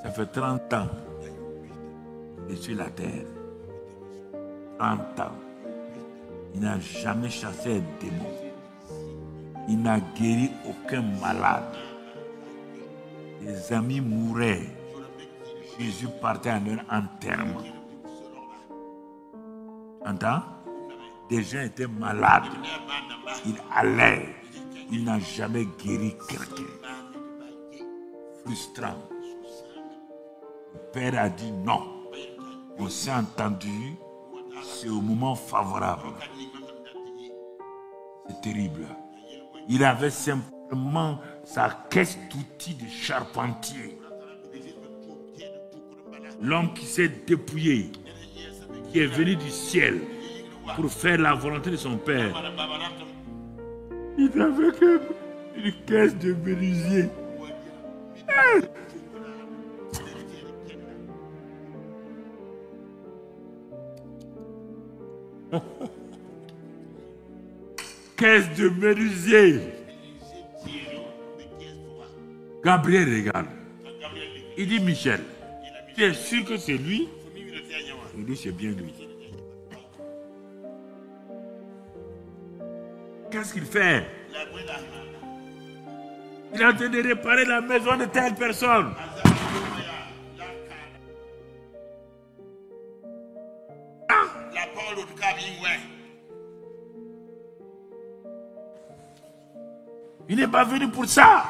Ça fait 30 ans. Il est sur la terre. 30 ans. Il n'a jamais chassé un démon. Il n'a guéri aucun malade. Les amis mouraient. Jésus partait à leur enterrement. Entends? Des gens étaient malades. Il allait. Il n'a jamais guéri quelqu'un. Frustrant. Le Père a dit non. On s'est entendu. C'est au moment favorable. C'est terrible. Il avait simplement sa caisse d'outils de charpentier. L'homme qui s'est dépouillé, qui est venu du ciel pour faire la volonté de son Père. Il n'avait qu'une caisse de menuisier. Caisse de menuisier. Gabriel regarde. Il dit Michel, tu es sûr que c'est lui? Il dit c'est bien lui. Qu'est-ce qu'il fait? Il est en train de réparer la maison de telle personne. Il n'est pas venu pour ça.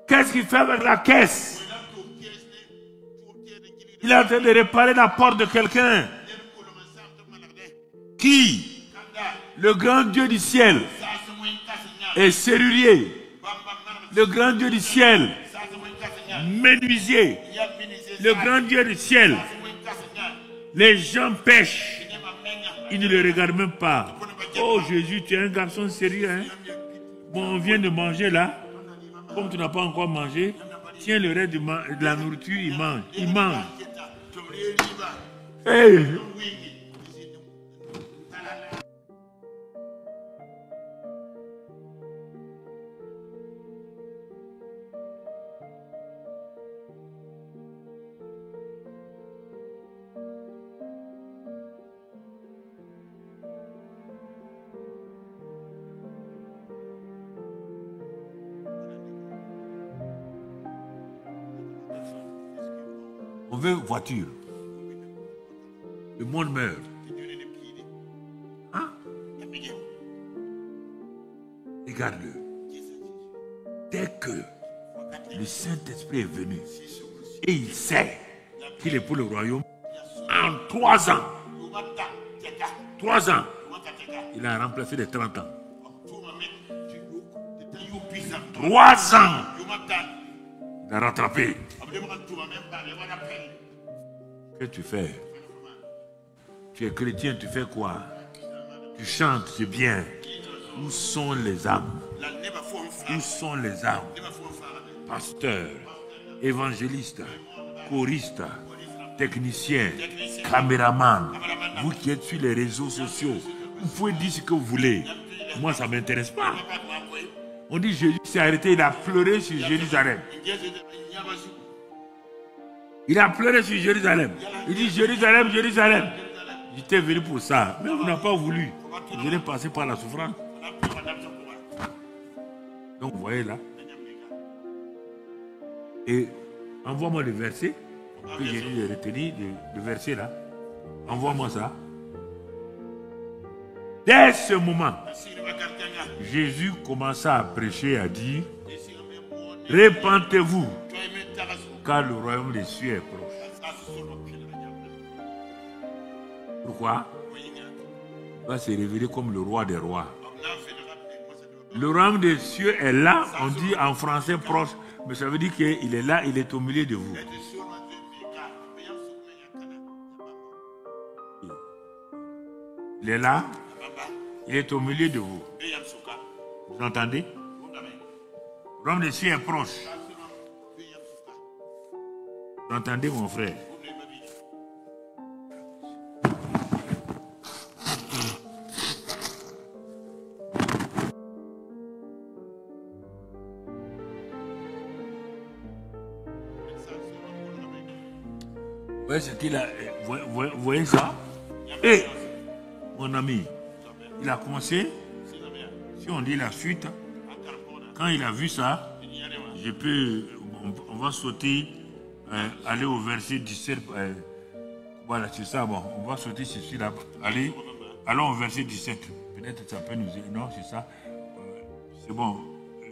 Qu'est-ce qu'il fait avec la caisse? Il est en train de réparer la porte de quelqu'un. Qui? Le grand Dieu du ciel est serrurier. Le grand Dieu du ciel, menuisier. Le grand Dieu du ciel. Les gens pêchent. Ils ne le regardent même pas. Oh Jésus, tu es un garçon sérieux. Hein? Bon, on vient de manger là. Comme tu n'as pas encore mangé, tiens le reste de la nourriture, il mange. Il mange. Hey. On veut voiture. Le monde meurt. Hein? Regarde-le. Dès que le Saint-Esprit est venu et il sait qu'il est pour le royaume, en 3 ans, 3 ans, il a remplacé les 30 ans. 3 ans, il a rattrapé. Qu'est-ce que tu fais? Tu es chrétien, tu fais quoi? Tu chantes, c'est bien. Où sont les âmes? Où sont les âmes? Pasteurs, évangélistes, choristes, techniciens, caméramans, vous qui êtes sur les réseaux sociaux, vous pouvez dire ce que vous voulez. Moi, ça ne m'intéresse pas. On dit Jésus s'est arrêté, il a pleuré sur Jérusalem. Il a pleuré sur Jérusalem. Il dit Jérusalem, Jérusalem. J'étais venu pour ça, mais vous n'avez pas voulu. Je l'ai passé par la souffrance. Donc vous voyez là. Et envoie-moi le verset que j'ai dû retenir, le verset là. Envoie-moi ça. Dès ce moment, Jésus commença à prêcher et à dire, répentez-vous, car le royaume des cieux est proche. Pourquoi? Il va se révéler comme le roi des rois. Le royaume des cieux est là, on dit en français proche, mais ça veut dire qu'il est là, il est au milieu de vous. Il est là, il est au milieu de vous. Vous entendez? Le royaume des cieux est proche. Vous entendez, mon frère? voyez ce qu'il a. Vous voyez ça? Et mon ami, il a commencé. Si on dit la suite, quand il a vu ça, je peux. On va sauter, aller au verset 17. Voilà, c'est ça. Bon, on va sauter ceci là. Allons au verset 17. Peut-être ça peut nous aider. Non, c'est ça. C'est bon.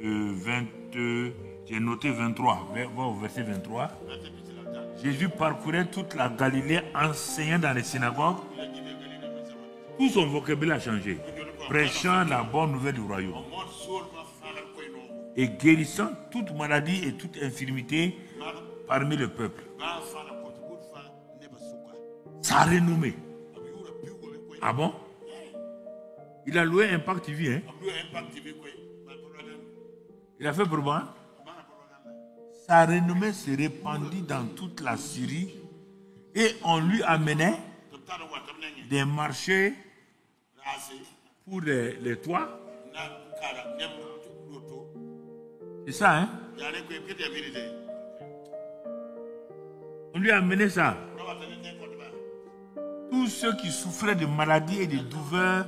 J'ai noté 23. Va au verset 23. Jésus parcourait toute la Galilée enseignant dans les synagogues. Tout son vocabulaire a changé. Prêchant la bonne nouvelle du royaume. Et guérissant toute maladie et toute infirmité parmi le peuple. Sa renommée. Ah bon? Il a loué Impact TV, hein? Il a fait pour moi. Sa renommée s'est répandue dans toute la Syrie et on lui amenait des marchés pour les toits. C'est ça, hein? On lui a amené ça. Tous ceux qui souffraient de maladies et de douleurs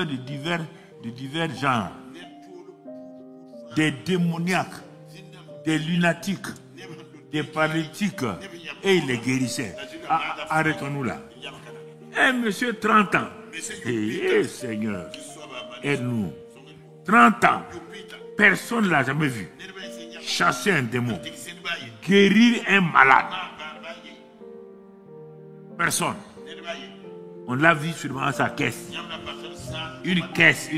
de divers genres. Des démoniaques, des lunatiques, des paralytiques, et il les guérissait. Arrêtons-nous là. Un monsieur 30 ans. Seigneur, aide-nous. 30 ans. Personne ne l'a jamais vu. Chasser un démon. Guérir un malade. Personne. On l'a vu seulement à sa caisse. Une caisse.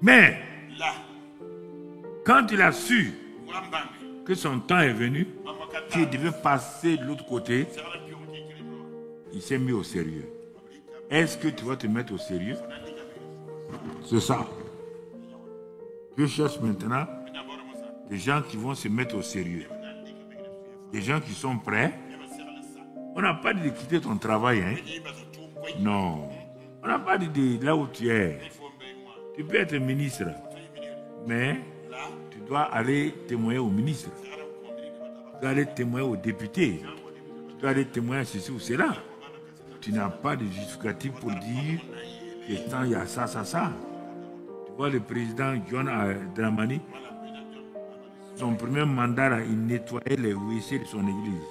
Mais, quand il a su que son temps est venu, qu'il devait passer de l'autre côté, il s'est mis au sérieux. Est-ce que tu vas te mettre au sérieux? C'est ça. Je cherche maintenant des gens qui vont se mettre au sérieux. Des gens qui sont prêts. On n'a pas dit de quitter ton travail, hein? Non. On n'a pas dit de là où tu es. Tu peux être ministre, mais tu dois aller témoigner au ministre. Tu dois aller témoigner au député. Tu dois aller témoigner à ceci ou cela. Tu n'as pas de justificatif pour dire que tant il y a ça. Tu vois le président John Dramani, son premier mandat, il nettoyait les WC de son église.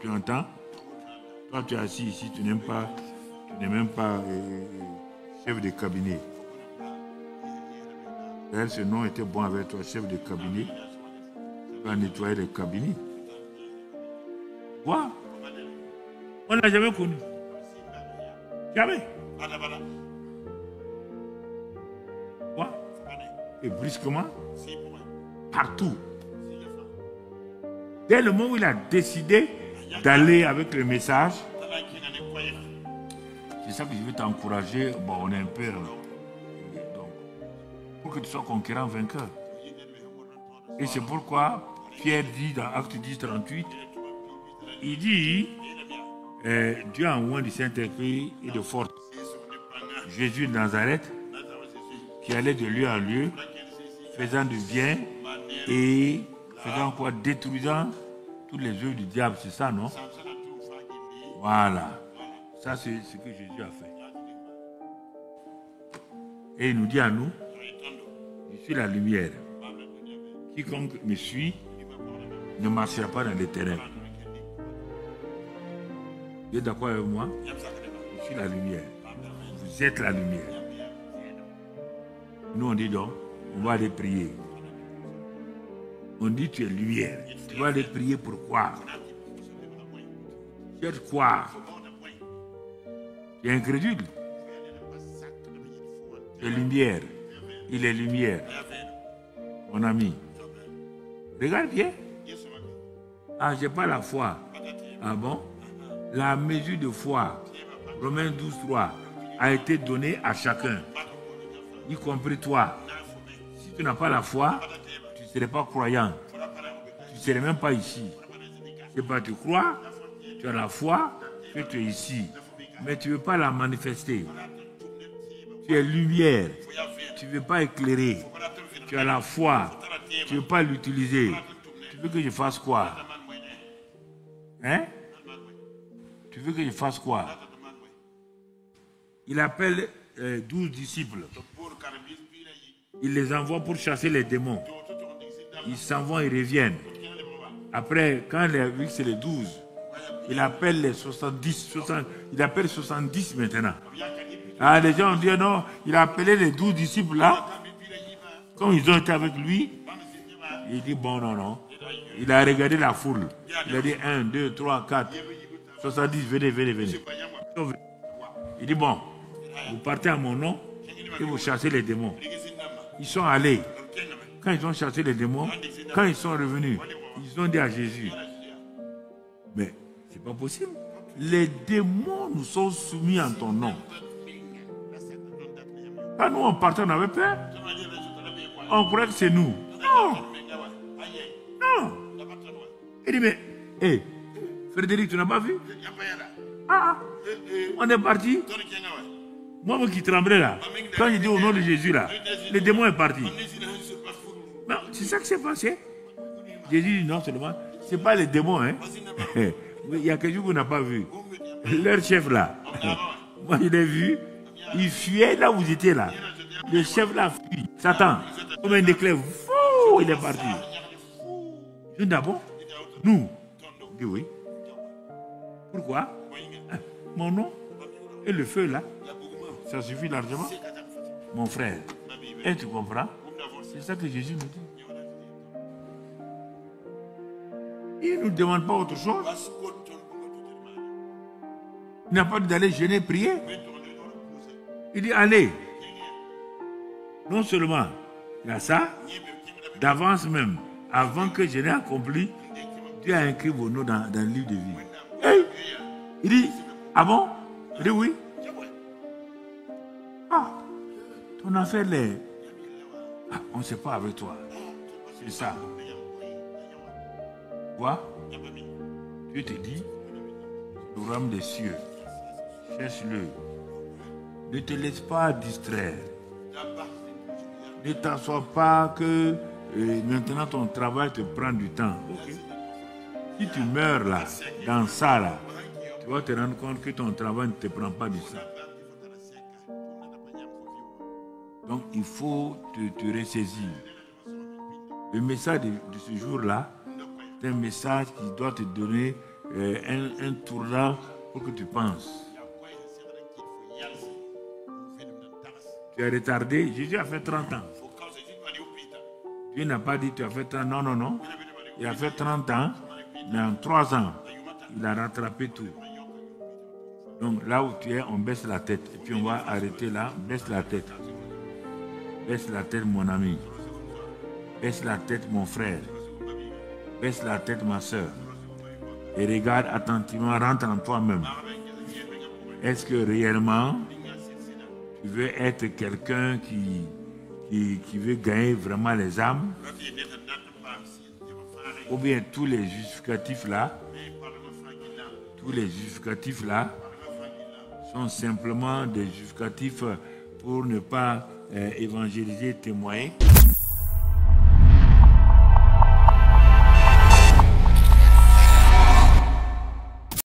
Tu entends? Toi, tu es assis ici, tu n'es même pas chef de cabinet. D'ailleurs, ce nom était bon avec toi, chef de cabinet. Tu vas nettoyer les cabinets. Quoi? On n'a jamais connu. Jamais. Quoi? Et brusquement, partout. Dès le moment où il a décidé d'aller avec le message, c'est ça que je veux t'encourager. Bon, on est un peu... donc, pour que tu sois conquérant, vainqueur. Et c'est pourquoi Pierre dit dans Acte 10, 38, il dit, Dieu a envoyé du Saint-Esprit et de force Jésus de Nazareth, qui allait de lieu en lieu, faisant du bien et faisant quoi? Détruisant toutes les œuvres du diable, c'est ça, non? Voilà. Ça, c'est ce que Jésus a fait. Et il nous dit à nous, je suis la lumière. Quiconque me suit ne marchera pas dans les ténèbres. Vous êtes d'accord avec moi? Je suis la lumière. Vous êtes la lumière. Nous, on dit donc, on va aller prier. On dit tu es lumière. Tu vas aller prier pourquoi? Tu es quoi? Tu es incrédule. Tu es lumière. Il est lumière. Mon ami. Regarde bien. Ah, j'ai pas la foi. Ah bon? La mesure de foi, Romains 12, 3, a été donnée à chacun, y compris toi. Si tu n'as pas la foi, tu ne serais pas croyant. Tu ne serais même pas ici. C'est pas tu crois, tu as la foi, que tu es ici. Mais tu ne veux pas la manifester. Tu es lumière. tu ne veux pas éclairer. Tu as la foi. Tu ne veux pas l'utiliser. Tu veux que je fasse quoi? Hein? Tu veux que je fasse quoi? Il appelle 12 disciples. Il les envoie pour chasser les démons. Ils s'en vont, ils reviennent. Après, quand il a vu que c'est les 12, il appelle les 70. Il appelle 70 maintenant. Ah, les gens ont dit non, il a appelé les 12 disciples là. Comme ils ont été avec lui, il dit bon, non. Il a regardé la foule. Il a dit 1, 2, 3, 4, 70, venez. Il dit bon, vous partez à mon nom et vous chassez les démons. Ils sont allés. Quand ils ont chassé les démons, quand ils sont revenus, ils ont dit à Jésus, mais c'est pas possible. Les démons nous sont soumis en ton nom. Quand nous on partait, on avait peur. On croyait que c'est nous. Non. Il dit, mais, Frédéric, tu n'as pas vu? On est parti. Moi qui tremblais là, quand j'ai dit au nom de Jésus là, le démon est parti. C'est ça qui s'est passé. Jésus dit non seulement, ce n'est pas les démons. Hein. Il y a quelque chose qu'on n'a pas vu. Leur chef là, moi je l'ai vu, il fuyait là où vous étiez là. Le chef là fuit. Satan, comme un éclair, il est parti. Je dis d'abord, nous, je dis oui. Pourquoi? Mon nom et le feu là, ça suffit largement. Mon frère, et tu comprends? C'est ça que Jésus nous dit. Il ne nous demande pas autre chose. Il n'a pas dit d'aller jeûner, prier. Il dit allez. Non seulement il y a ça, d'avance même, avant que je n'ai accompli, Dieu a inscrit vos noms dans le livre de vie. Il dit, ah bon? Il dit oui. Ton affaire l'est. On ne sait pas avec toi. C'est ça. Quoi? Dieu te dit, le royaume des cieux, cherche-le. Ne te laisse pas distraire. Ne t'assois pas que maintenant ton travail te prend du temps. Okay. Si tu meurs là, dans ça là, tu vas te rendre compte que ton travail ne te prend pas du temps. Donc il faut te ressaisir. Le message de ce jour-là, c'est un message qui doit te donner un tournant pour que tu penses. Tu es retardé. Jésus a fait 30 ans. Dieu n'a pas dit tu as fait 30 ans. Non. Il a fait 30 ans, mais en 3 ans, il a rattrapé tout. Donc là où tu es, on baisse la tête. Et puis on va arrêter là, baisse la tête. Baisse la tête, mon ami. Baisse la tête, mon frère. Baisse la tête, ma soeur. Et regarde attentivement, rentre en toi-même. Est-ce que réellement, tu veux être quelqu'un qui veut gagner vraiment les âmes? Ou bien tous les justificatifs là sont simplement des justificatifs pour ne pas évangéliser, témoigner.